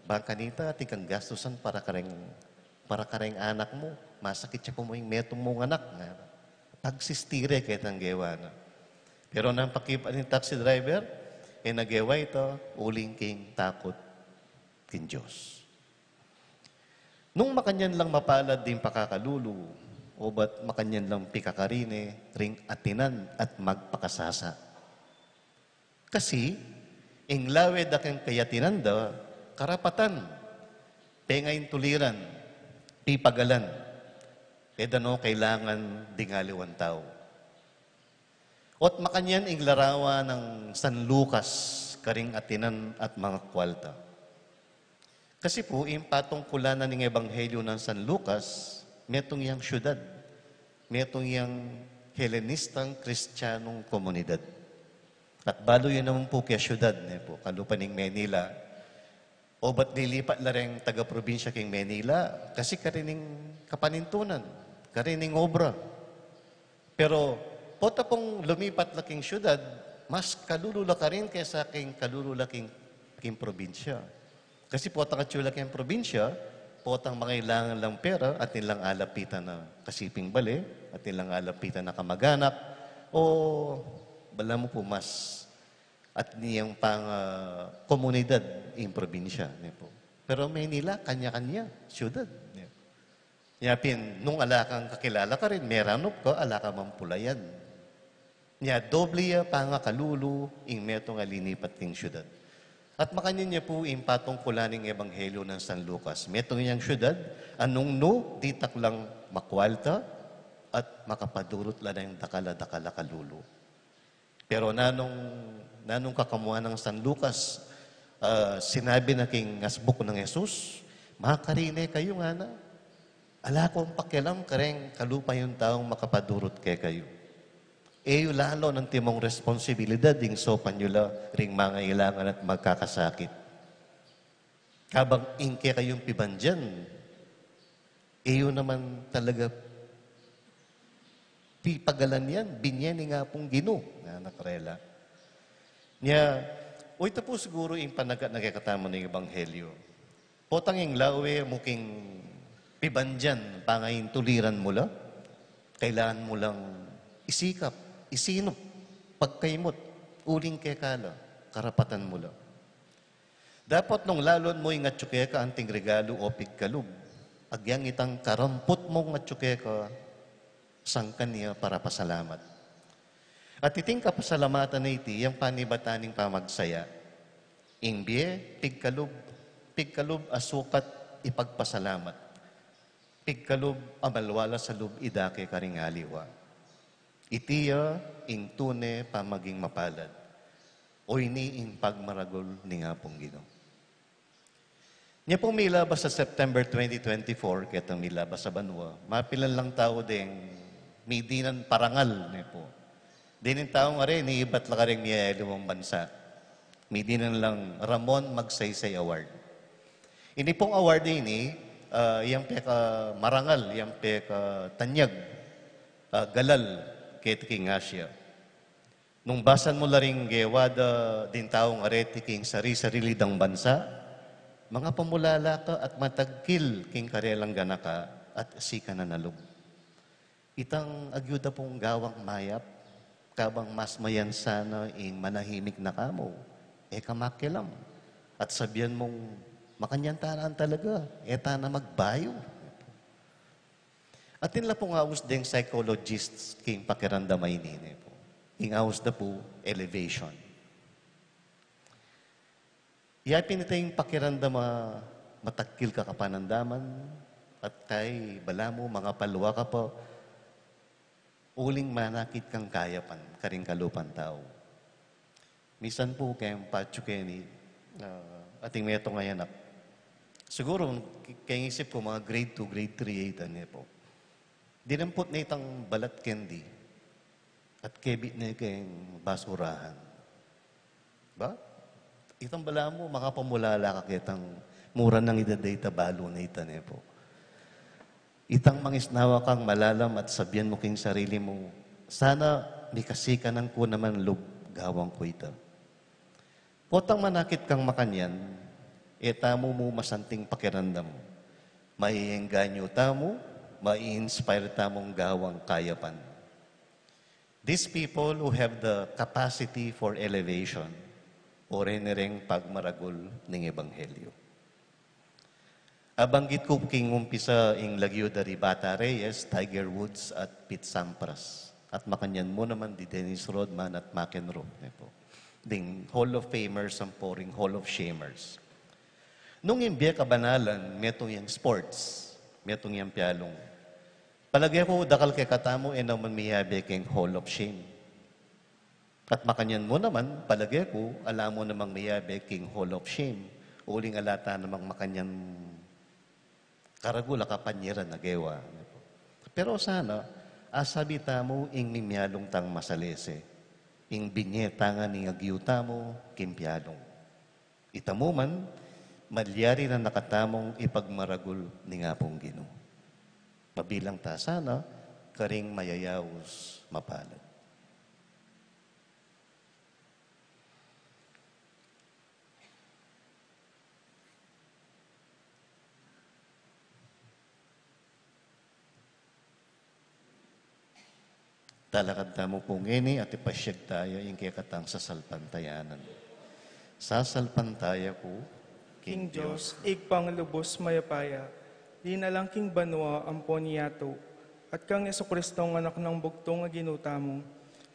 Bangkanita, tikang gastusan para kareng anak mo. Masakit siya po mo yung metong mong anak. Pagsistire kahit ang gawa na. Pero nang pakipan ng taxi driver, nagawa ito, uling king takot kin Diyos. Nung makanyan lang mapalad din pakakalulu, o ba't makanyan lang pikakarine, ring atinan at magpakasasa. Kasi, ing lawed akang kayatinan da, karapatan, pengayin tuliran, pipagalan, edano kailangan dingaliwan tao. Ot makanyan ing larawa ng San Lucas, karing atinan at mga kwalta. Kasi po, yung patungkulanan ng Ebanghelyo ng San Lucas, metong yang syudad, metong yang Helenistang Kristiyanong komunidad. At balo yun naman po kaya syudad, po, kalupan ng Manila. O ba't nilipat la rin taga-probinsya king Manila? Kasi karining kapanintunan, karining obra. Pero, pota pong lumipat laking syudad, mas kalulula ka rin kaysa king kalulula king probinsya. Kasi potang katsula king probinsya, potang mangailangan lang pera at nilang alapitan na kasiping bali, at nilang alapitan na kamag-anak, o bala mo po mas at niyang pang komunidad in probinsya. Po. Pero Manila, kanya-kanya, syudad. Yapin, nung alakang kakilala ka rin, meranop ka, alaka mampulayan. Nya doble panga kalulu ing metong alinipat king syudad. At makanyan niya po ing patungkulaning ebanghelyo ng San Lucas. Metong yang syudad, anong no, ditak lang makwalta at makapadurot la ng dakala-dakala kalulu. Pero nanong kakamuha ng San Lucas, sinabi na king asbuk ng Jesus, makarine kayo nga na. Ala kong pakialam kareng kalupa yung taong makapadurot kay kayo. Eyo lalo ng timong responsibilidad ding sopan nyo la ring mga ilangan at magkakasakit. Kabang ingke kayong pibandyan, eyo naman talaga pipagalan yan, binyeni nga pong gino, na nakarela. Nya, o ito po siguro yung nagkakatama ng Ebanghelyo. Potang yung lawe muking pibandyan, pangayin tuliran mo la, kailangan mo lang isikap, isinop, pagkaimot, uling kekala, karapatan mo lang. Dapat nung lalon mo yung atsukeka anting regalo o pigkalub, agyang itang karampot mong atsukeka, sangkan niya para pasalamat. At iting kapasalamatan na iti, yung panibataning pamagsaya, ingbiye, pigkalub asukat ipagpasalamat, pigkalub amalwala sa lub idake karingaliwa. Itiya ing tune pamaging mapalad, o ini ing pagmaragol ni nga pong Ginoo. Niya pong milabas sa September 2024, ketang milabas sa Banwa, mapilan lang tao ding midinan parangal niya po. Dinin tao nga rin, iibat lang ka rin niya lumang bansa. Midinan lang Ramon Magsaysay Award. Ini pong award ini, yung peka marangal, yung peka tanyag, galal, king Asia. Nung basan mo la ring gewada din taong areti king sarili dang bansa, mga pamulala ka at matagkil king karelang ganaka at sika na nalog. Itang agyuda pong gawang mayap, kabang mas mayan sana ing manahimik na kamo, kamakilam. At sabihan mong makanyantaraan talaga, eta na magbayo. At nila pong awas ding psychologists king pakirandamay nini po. Ing awas na po, elevation. Iyapin ito yung pakirandama, matakil ka kapanandaman, at kay bala mo, mga palwa ka po, uling manakit kang kayapan, karing kalupan tao. Misan po kayong patsukeni, ating meto ngayon siguro, kayong isip ko, mga grade 2, grade 3, 8, po. Dinampot na itang balat candy at kebit na kayong basurahan. Ba? Itang bala mo, makapamulala ka kitang mura ng idadata balo na itan po. Itang mangisnawa kang malalam at sabihan mo king sarili mo, sana may kasikanan ko naman lub gawang ko ito. Potang manakit kang makanyan, tamo mo masanting pakirandam. Maiengganyo tamo, mai-inspire tamong gawang kayapan. These people who have the capacity for elevation, o rin pagmaragol ng Ebanghelyo. Abanggit ko king umpisa ing Lagyo dari Bata Reyes, Tiger Woods at Pete Sampras. At makanyan mo naman di Dennis Rodman at McEnroe. Ding Hall of Famers ang poring Hall of Shamers. Nung imbiya kabanalan, metong yung sports, metong yung pialong. Palagay ko, dakal kay katamo, naman miyabi king Hall of Shame. At makanyan mo naman, palagay ko, alam mo namang miyabi king Hall of Shame. Uling alata namang makanyan karagula kapanyeran na gewa. Pero sana, asabita mo ing mimyalong tang masalese, ing binyetangan ing agyuta mo, kimpyalong. Itamo man, malyari na nakatamong ipagmaragul ni nga pong Ginoo. Mabilang ta sana, karing mayayawos mapalad. Talakad tamo po ngini at ipasyag tayo yung kaya sa salpantayanan. Sasalpantaya ko, King Diyos, igpang lubos mayapaya, di na lang king banwa ang poniyato, at kang Jesucristo ang anak ng bugtong nga ginuta mo,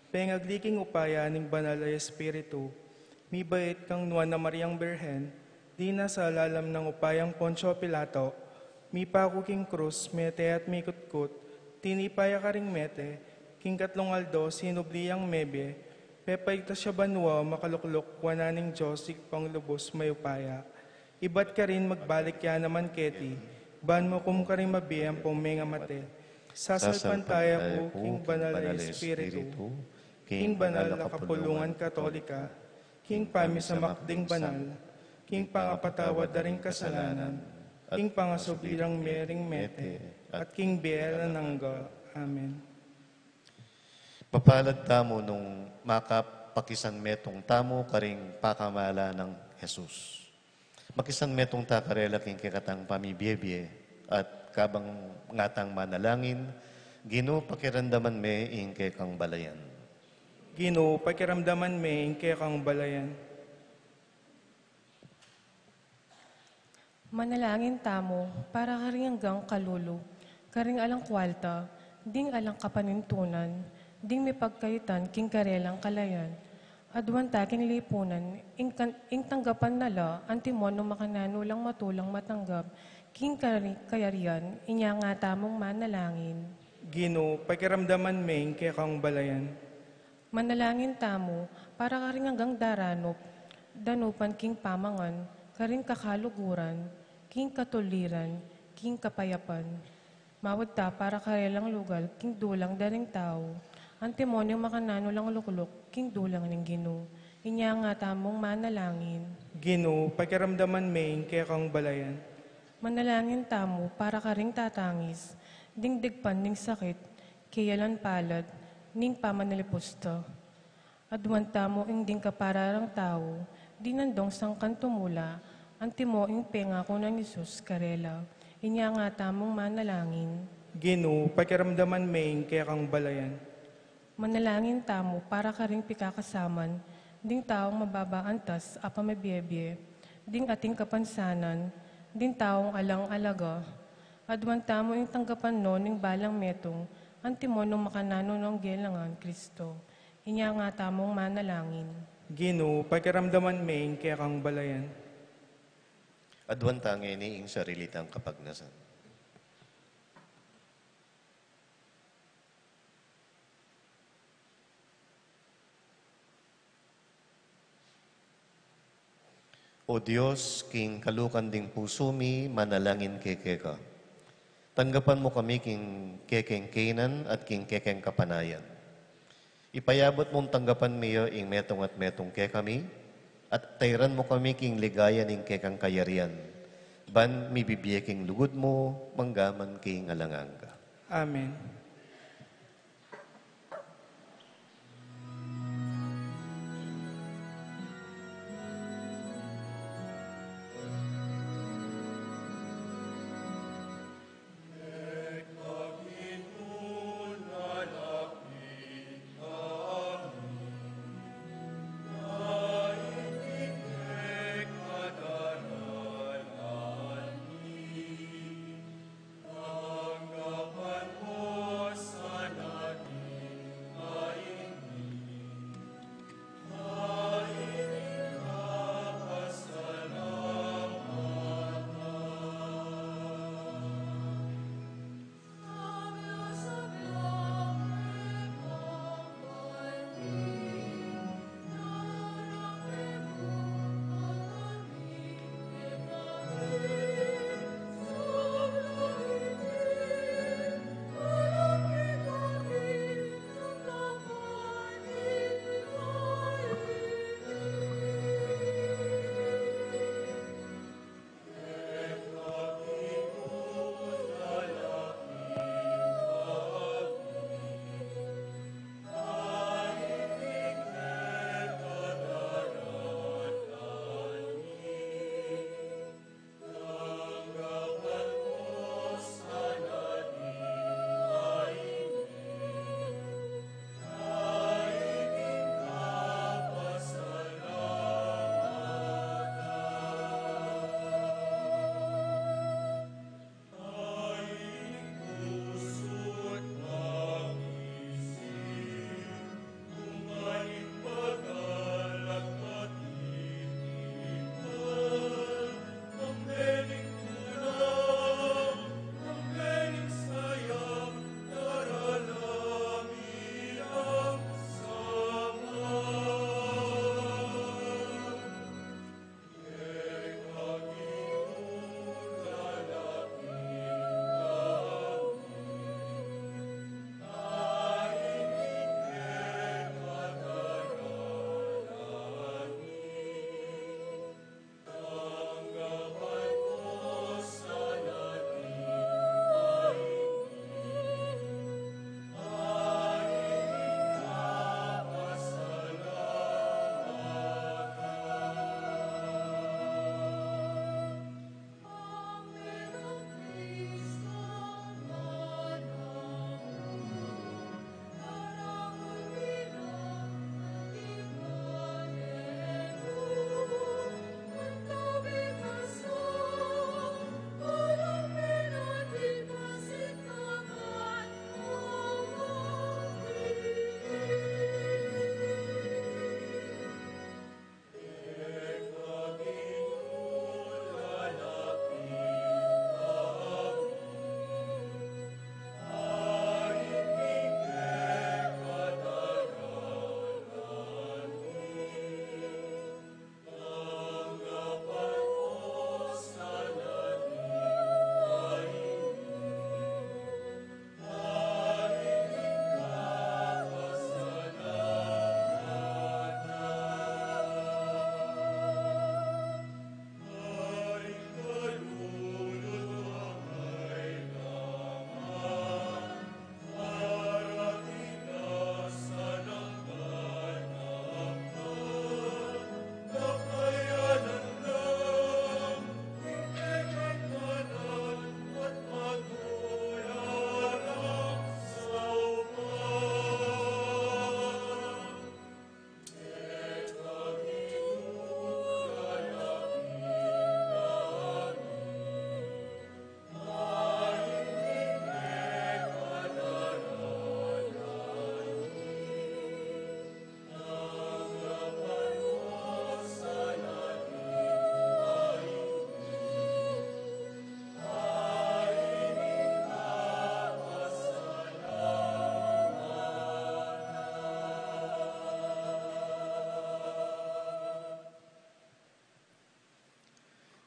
pengagdiking upaya ning banal ay Espiritu, mi bait kang nuwan na Mariang Birhen, di na sa lalam ng upayang Poncio Pilato, mi pako king krus, mete at mikutkut, tinipaya ka ring mete, king katlong aldo, sinubliyang mebe, pepayta siya banwa, makaluklok, wananing Diyos, igpang lubos mayupaya. Iba't ka rin magbalik ya naman keti, ban mo kum ka rin mabiyang pumenga mate. Sasalpantaya ko, king banal na Espiritu, king banal na kapulungan katolika, king pamisamakding banal, king pangapatawad na ring kasalanan, king pangasubilang mering mete, at king biela nangga. Amen. Mapalad tamo nung makapakisan metong tamo karing pakamala ng Jesus. Makisan metong takarela king kikatang pamibiyebye at kabang ngatang manalangin, Ginoo pakiramdaman me ing kang balayan. Ginoo, pakiramdaman me ing kang balayan. Manalangin tamo para karing hanggang kalulu, karing alang kwalta, ding alang kapanintunan, ding may pagkayutan king karelang kalayan. Adwan taking lipunan, ing tanggapan nala, antimono makanano lang matulang matanggap, king kayarian, inya nga tamong manalangin. Ginoo, pakiramdaman me ing kang balayan. Manalangin tamo, para karing hanggang daranop, danupan king pamangan, karing kakaluguran, king katuliran, king kapayapan. Mawad ta para karelang lugal, king dulang daring tao, antimonyo makanano lang luklok, king dulang ng Ginoo. Inya nga tamong manalangin. Ginoo, pakiramdaman me ing kang balayan. Manalangin tamo para karing tatangis, ding digpan ning sakit, kayalan palad, ning pamanalipusta. Adwan tamo ing ding kapararang tao, di nandong sangkan tumula, antimo ing pengako ng Isus karela. Inya nga tamong manalangin. Ginoo, pakiramdaman me ing kang balayan. Manalangin tamo para karing pikakasaman, ding taong mababaantas apa mabiyebye, ding ating kapansanan, ding taong alang-alaga, adwan tamo yung tanggapan no ning balang metong, antimono makanano ng gelangan Kristo. Inya nga tamong manalangin. Ginoo, pakiramdaman me ing kang balayan. Adwan tangay ni ing sarilitang kapagnasan. O Diyos, king kalukan ding puso mi, manalangin kekeka. Tanggapan mo kami king kekeng Kenan at king kekeng Kapanayan. Ipayabot mong tanggapan miyo ing metong at metong kekami, at tayran mo kami king ligayan ing kekang kayarian. Ban mi bibiye king lugod mo, manggaman king alanganga. Amen.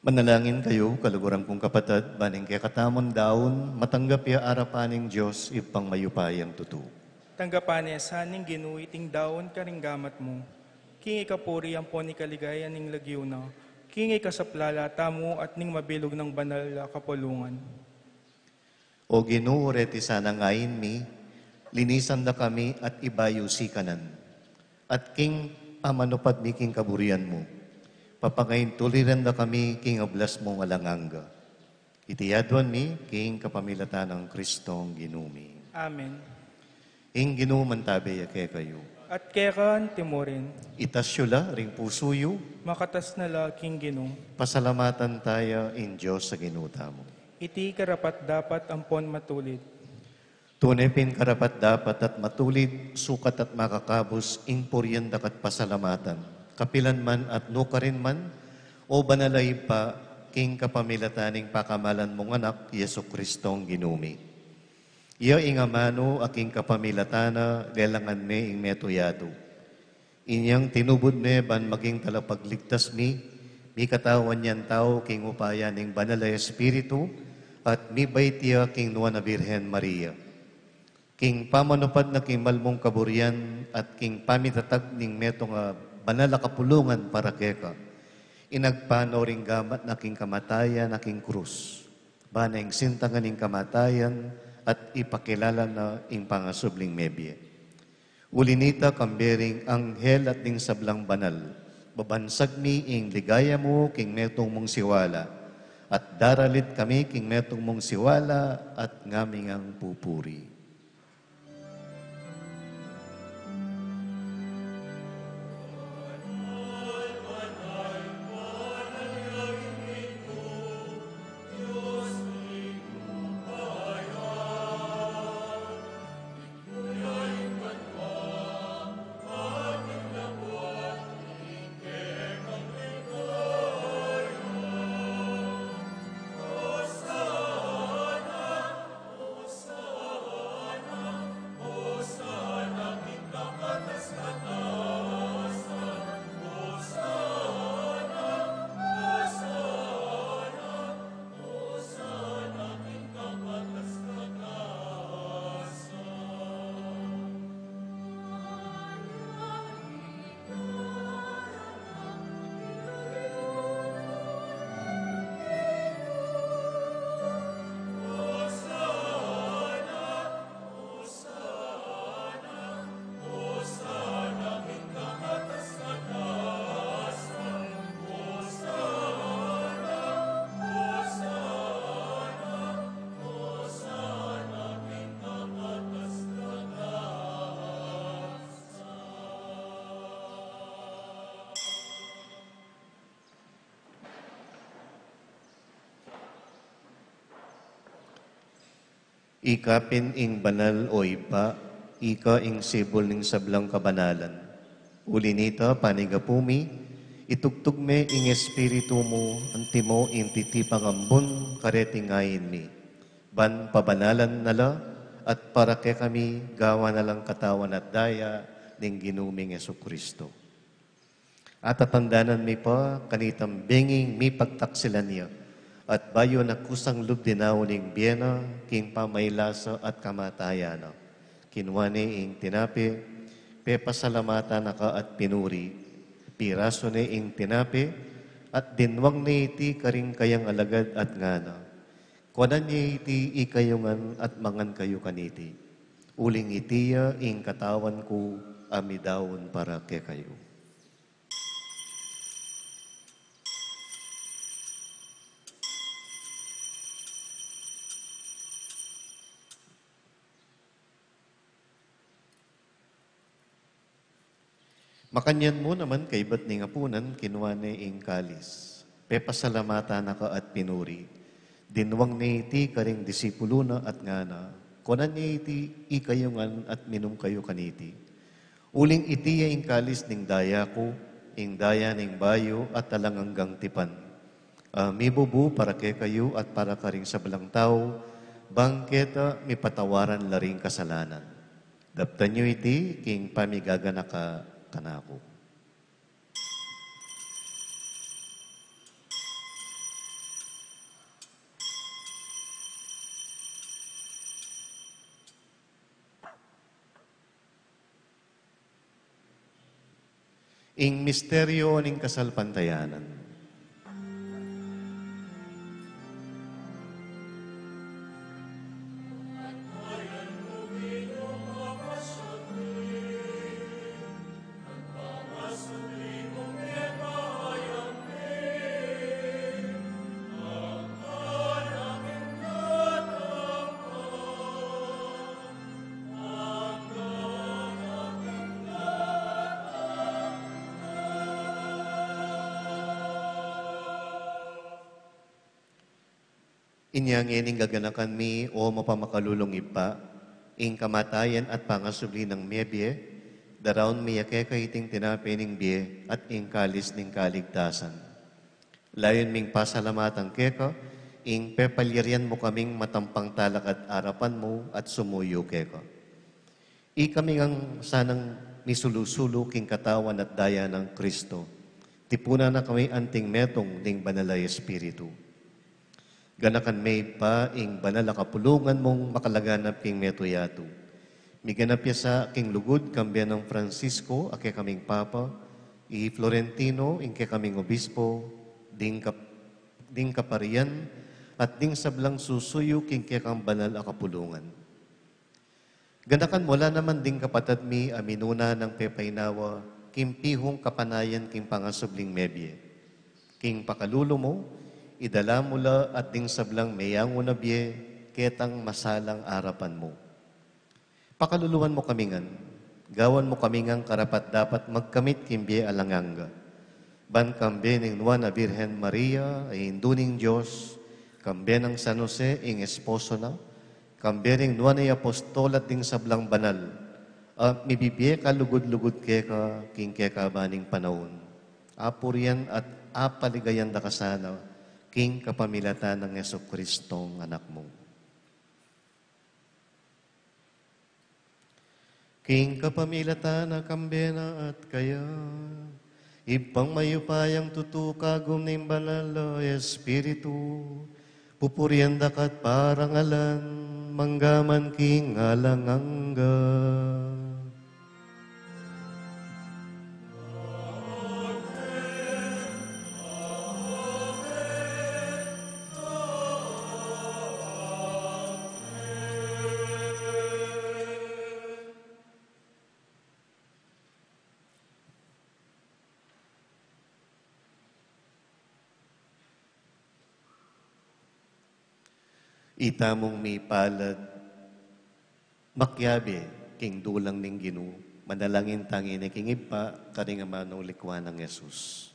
Manalangin kayo, kaluguran kong kapatid, baning kaya katamon daon, matanggap ya arapaning Diyos, ipang mayupayang tutu. Tanggapan niya saning ginuiting daon karing gamat mo. Kingi kapuri ang po ni kaligayan ning lagyo na. Kingi kasaplala tamo at ning mabilog ng banal na kapulungan. O Ginoo, reti sana ngayon mi, linisan na kami at ibayo sikanan. At king pamanupad mi king kaburian mo. Papangayin tuliran na kami king ablas mong alanganga. Itiyadwan mi king kapamilatan ng Kristong ginumi. Amen. Ing ginuman tabi yake kayo. At kekan timorin, Itasyula ring pusuyo, makatas na laking ginong. pasalamatan tayo in Diyos sa ginuta mo. Iti karapat dapat ampon matulid. Tunepin karapat dapat at matulid, sukat at makakabos, ing puryandak at pasalamatan. Kapilan man at nukarin man, o banalay pa, king kapamilataning pakamalan mong anak, Yesu Kristong ginumi. Iya ingamano aking kapamilatana, lelangan me ing metuyado. Inyang tinubod me ban maging talapagligtas mi katawan niyan tao king upaya ning banalay Espiritu, at mi baitya king nuwa na Birhen Maria. King pamanupad na king malmong kaburian at king pamitatag ning meto nga banala kapulungan para keka. Inagpano ring gamat na king kamatayan na king krus. Baneng sintangan ning kamatayan at ipakilala na ing pangasubling mebye. Ulinita kambering anghel at ning sablang banal. Babansag mi ing ligaya mo king metong mong siwala. At daralit kami king metong mong siwala at ngaming ang pupuri. Ikapin ing banal o ipa, ika ing sibol ning sablang kabanalan. Ulinita panigapumi, itugtog me ing espiritu mo, antimo ing titipang ambon, karetingayin mi. Ban pabanalan nala, at para ke kami, gawa na lang katawan at daya, ning ginuming Yesu Kristo. At tatandanan mi pa, kanitang benging mi pagtaksilan niya, at bayo na kusang lubdinaw ning biyena, king pamaylasa at kamatayana. Kinwani ing tinapi, pepasalamata naka at pinuri, piraso ni ing tinapi, at dinwang ni iti karing kayang alagad at ngana. Kuanan niya iti ikayungan at mangan kayo kaniti. Uling itiya ing katawan ko, amidawon para ke kayo. Makanyan mo naman kay ba't ni ngapunan, kinuwane ing kalis. Pepasalamata na ka at pinuri. Dinwang ni iti karing disipulo na at ngana. Kunan ni iti ikayungan at minum kayo kaniti. Uling iti ing kalis ning daya ko, ing daya ning bayo at talanganggang tipan. Mibubu para kay kayo at para karing sa balang tao, bangketa mi patawaran laring kasalanan. Daptan nyo iti, king pamigagana ka kanako. Ing misteryo ning kasalpantayanan. Inyang ining gaganakan mi o mapamakalulong ipa, ing kamatayan at pangasubli ng mebye, daraon mi yakekaiting tinapi ning biye at ing kalis ning kaligtasan. Layon ming pasalamatan keka, ing pepalirian mo kaming matampang talak at arapan mo at sumuyo keka. Kami ang sanang misulusulo king katawan at daya ng Kristo. Tipuna na kami anting metong ning banalay Espiritu. Ganakan may pa ing banal kapulungan mong makalaganap king metoyato. Miganap ya sa king lugod kambyan ng Francisco, ake kaming Papa, i Florentino, ing ke kaming Obispo, ding kaparian, at ding sablang susuyo king ke kang banal kapulungan. Ganakan mula naman ding kapatad mi aminuna ng pepaynawa, kimpihong kapanayan king pangasubling mebye. King pakalulo mo, idala mula at ding sablang mayang unabye, ketang masalang arapan mo. Pakaluluan mo kamingan, gawan mo kamingang karapat dapat magkamit kimbye alanganga. Ban kambe ning Nuana Virgen Maria ay induning Diyos, kambe ng San Jose ing esposo na, kambe ning Nuana Apostol at ding sablang banal, mibibye ka lugod-lugod keka, king keka baning panahon. Apurian at apaligayan da kasana, king kapamilatan ng Yesu-Kristong anak mo. King kapamilatan na kambena at kaya, ibang mayupayang tutukagom ng banal Espiritu, pupurian dakat parangalan, manggaman king alangangga. Itamong may palad, makyabe, king dulang ning Ginoo, manalangin tangin king ipa, karingamanong likwa ng Yesus.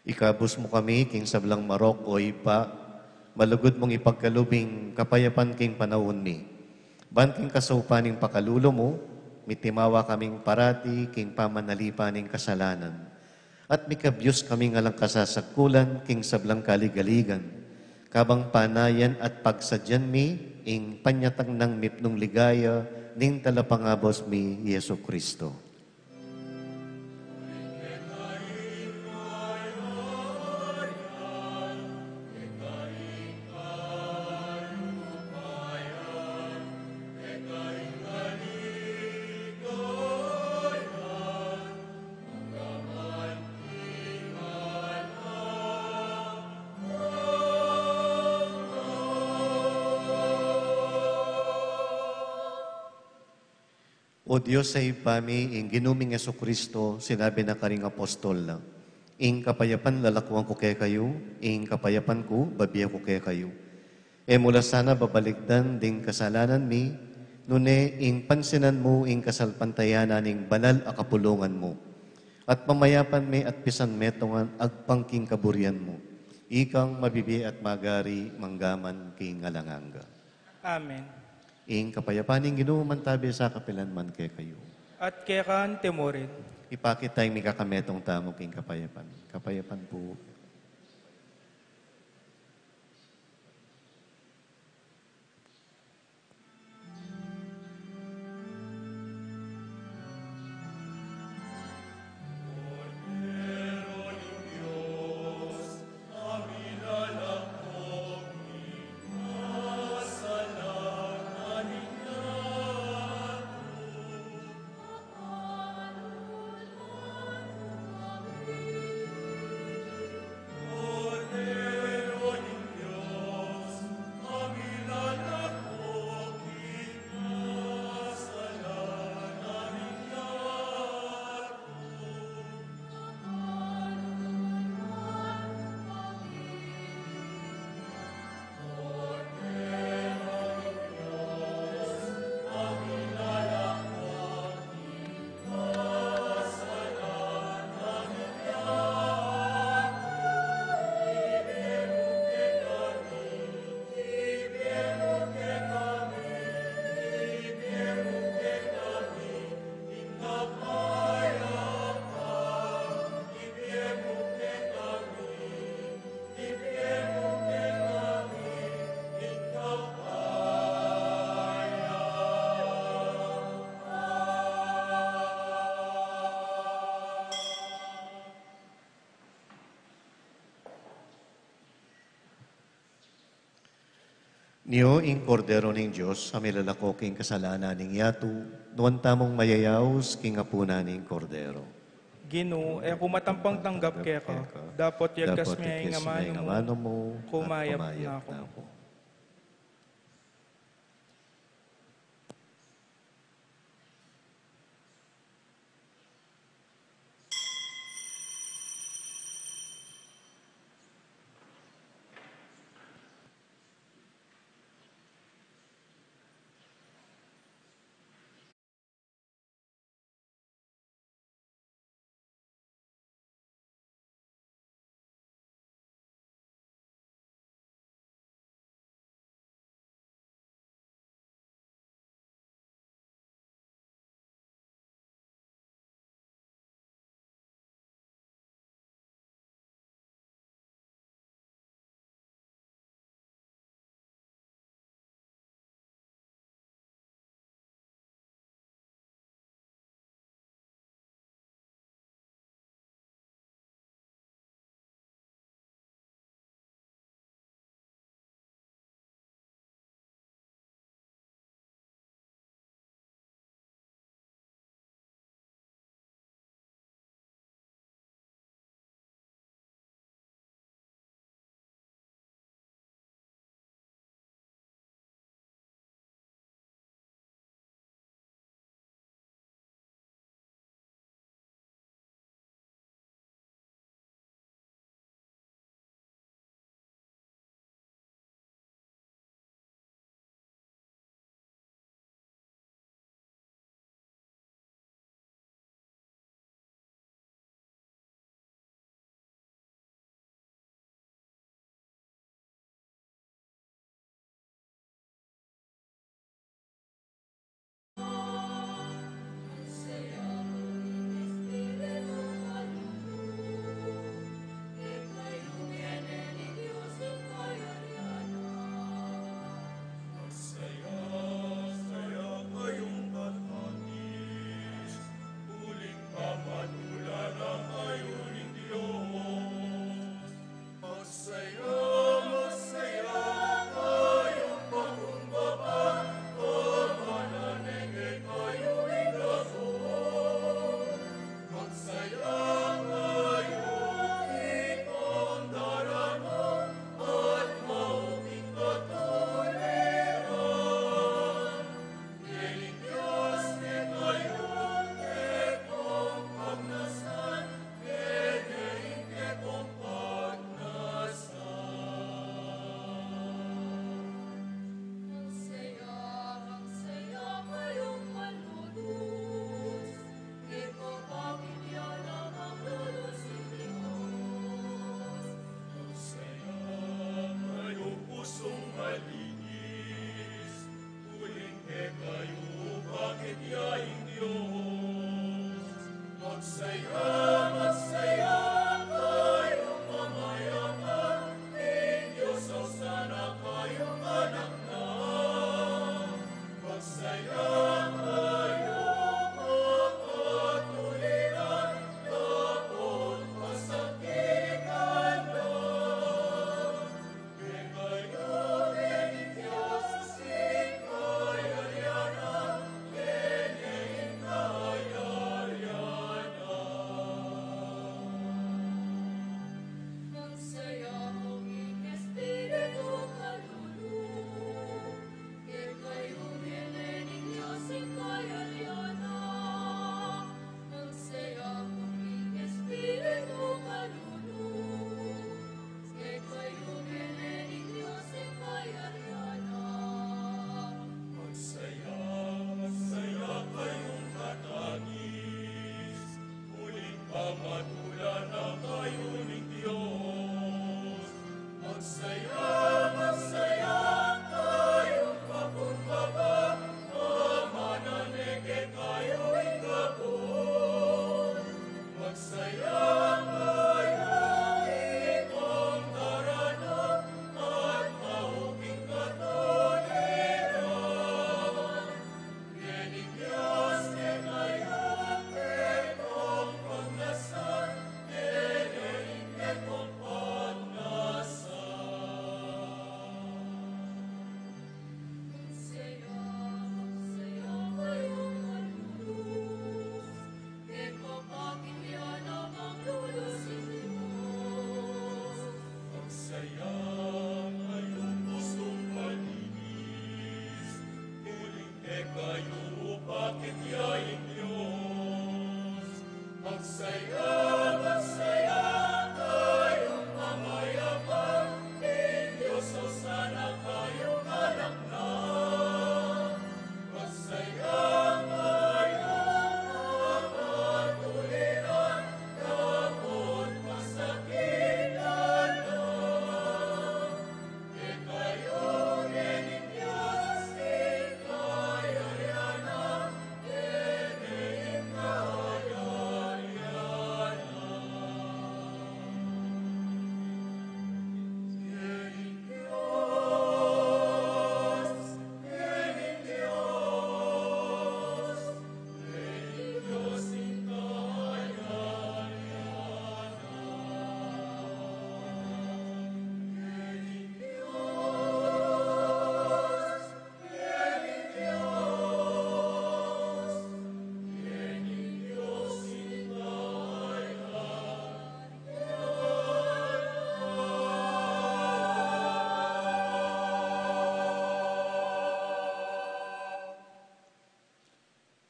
Ikabus mo kami, king sablang marok o ipa, malugod mong ipagkalubing kapayapan king panahon mi. Ban king kasaupaning pakalulo mo, mitimawa kaming parati king pamanalipaning kasalanan. At mikabyos kaming alang kasasagkulan king sablang kaligaligan. Kabang panayan at pagsadyan mi, ing panyatang ng mipnong ligaya, ning talapangabos mi, Yesu Kristo. O Diyos sa ipami, ing ginuming Yeso Kristo, sinabi na karing apostol na, ing kapayapan lalakuan ko kay kayo, ing kapayapan ko, babiya ko kay kayo. E mula sana babalikdan ding kasalanan mi, nune ing pansinan mo ing kasalpantayanan ing banal a kapulungan mo. At mamayapan mi at pisan metongan agpangking kaburian mo. Ikang mabibi at magari manggaman king alanganga. Amen. Ing kapayapaning ginuman tabi sa kapilanman kay kayo. At kekan temorin. Ipakit tayong may kakametong tamo king kapayapan. Kapayapan po. Niyo ing kordero ning Diyos, sa milalako king kasalanan ning yatu, nuwan tamong mayayaos king apuna ning kordero. Gino, kumatampang tanggap kaya ka. Dapat yagas may amano mo, kumayap at na kumayap ako. na ako.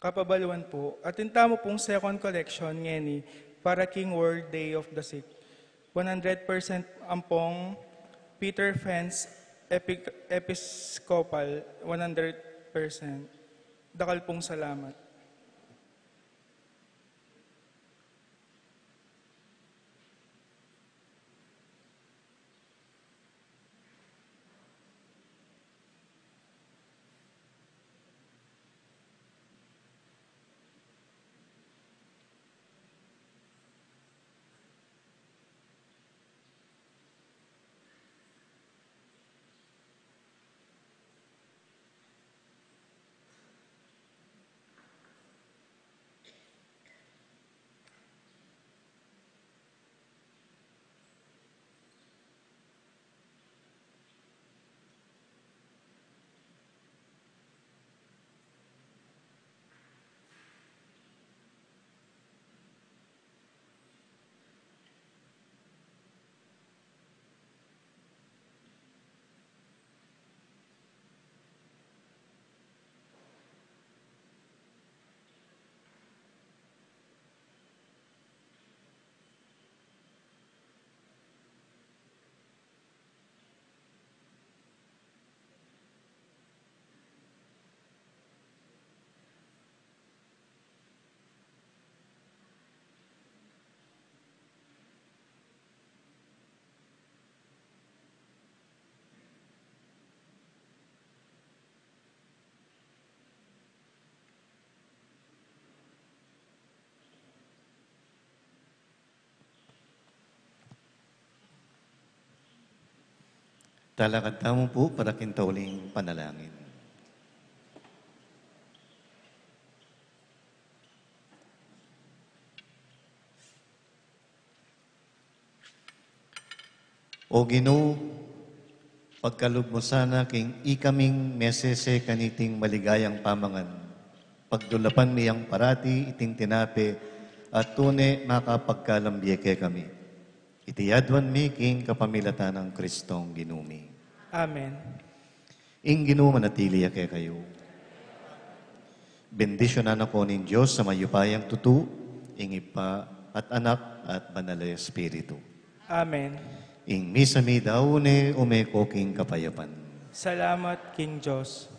Kapabaluan po, atinta mo pong second collection ngeni para King World Day of the Sick. 100% ampong Peter Fence Episcopal, 100%. Dakal pong salamat. Talakad mo po para kintauling panalangin. O Ginoo, pagkalub mo sana king ikaming mesese kaniting maligayang pamangan. Pagdulapan miyang parati iting tinape at tune makapagkalambiyeke kami. Itiyadwan mi king kapamilatan ng Kristong ginumi. Amen. Ing Ginoo manatili kay kayo. Bendisyonan ako nin Diyos sa mayupayang tutu, ing Ipa at Anak at Banal na Espiritu. Amen. Ing misa mi daune umeko king kapayapan. Salamat, King Diyos.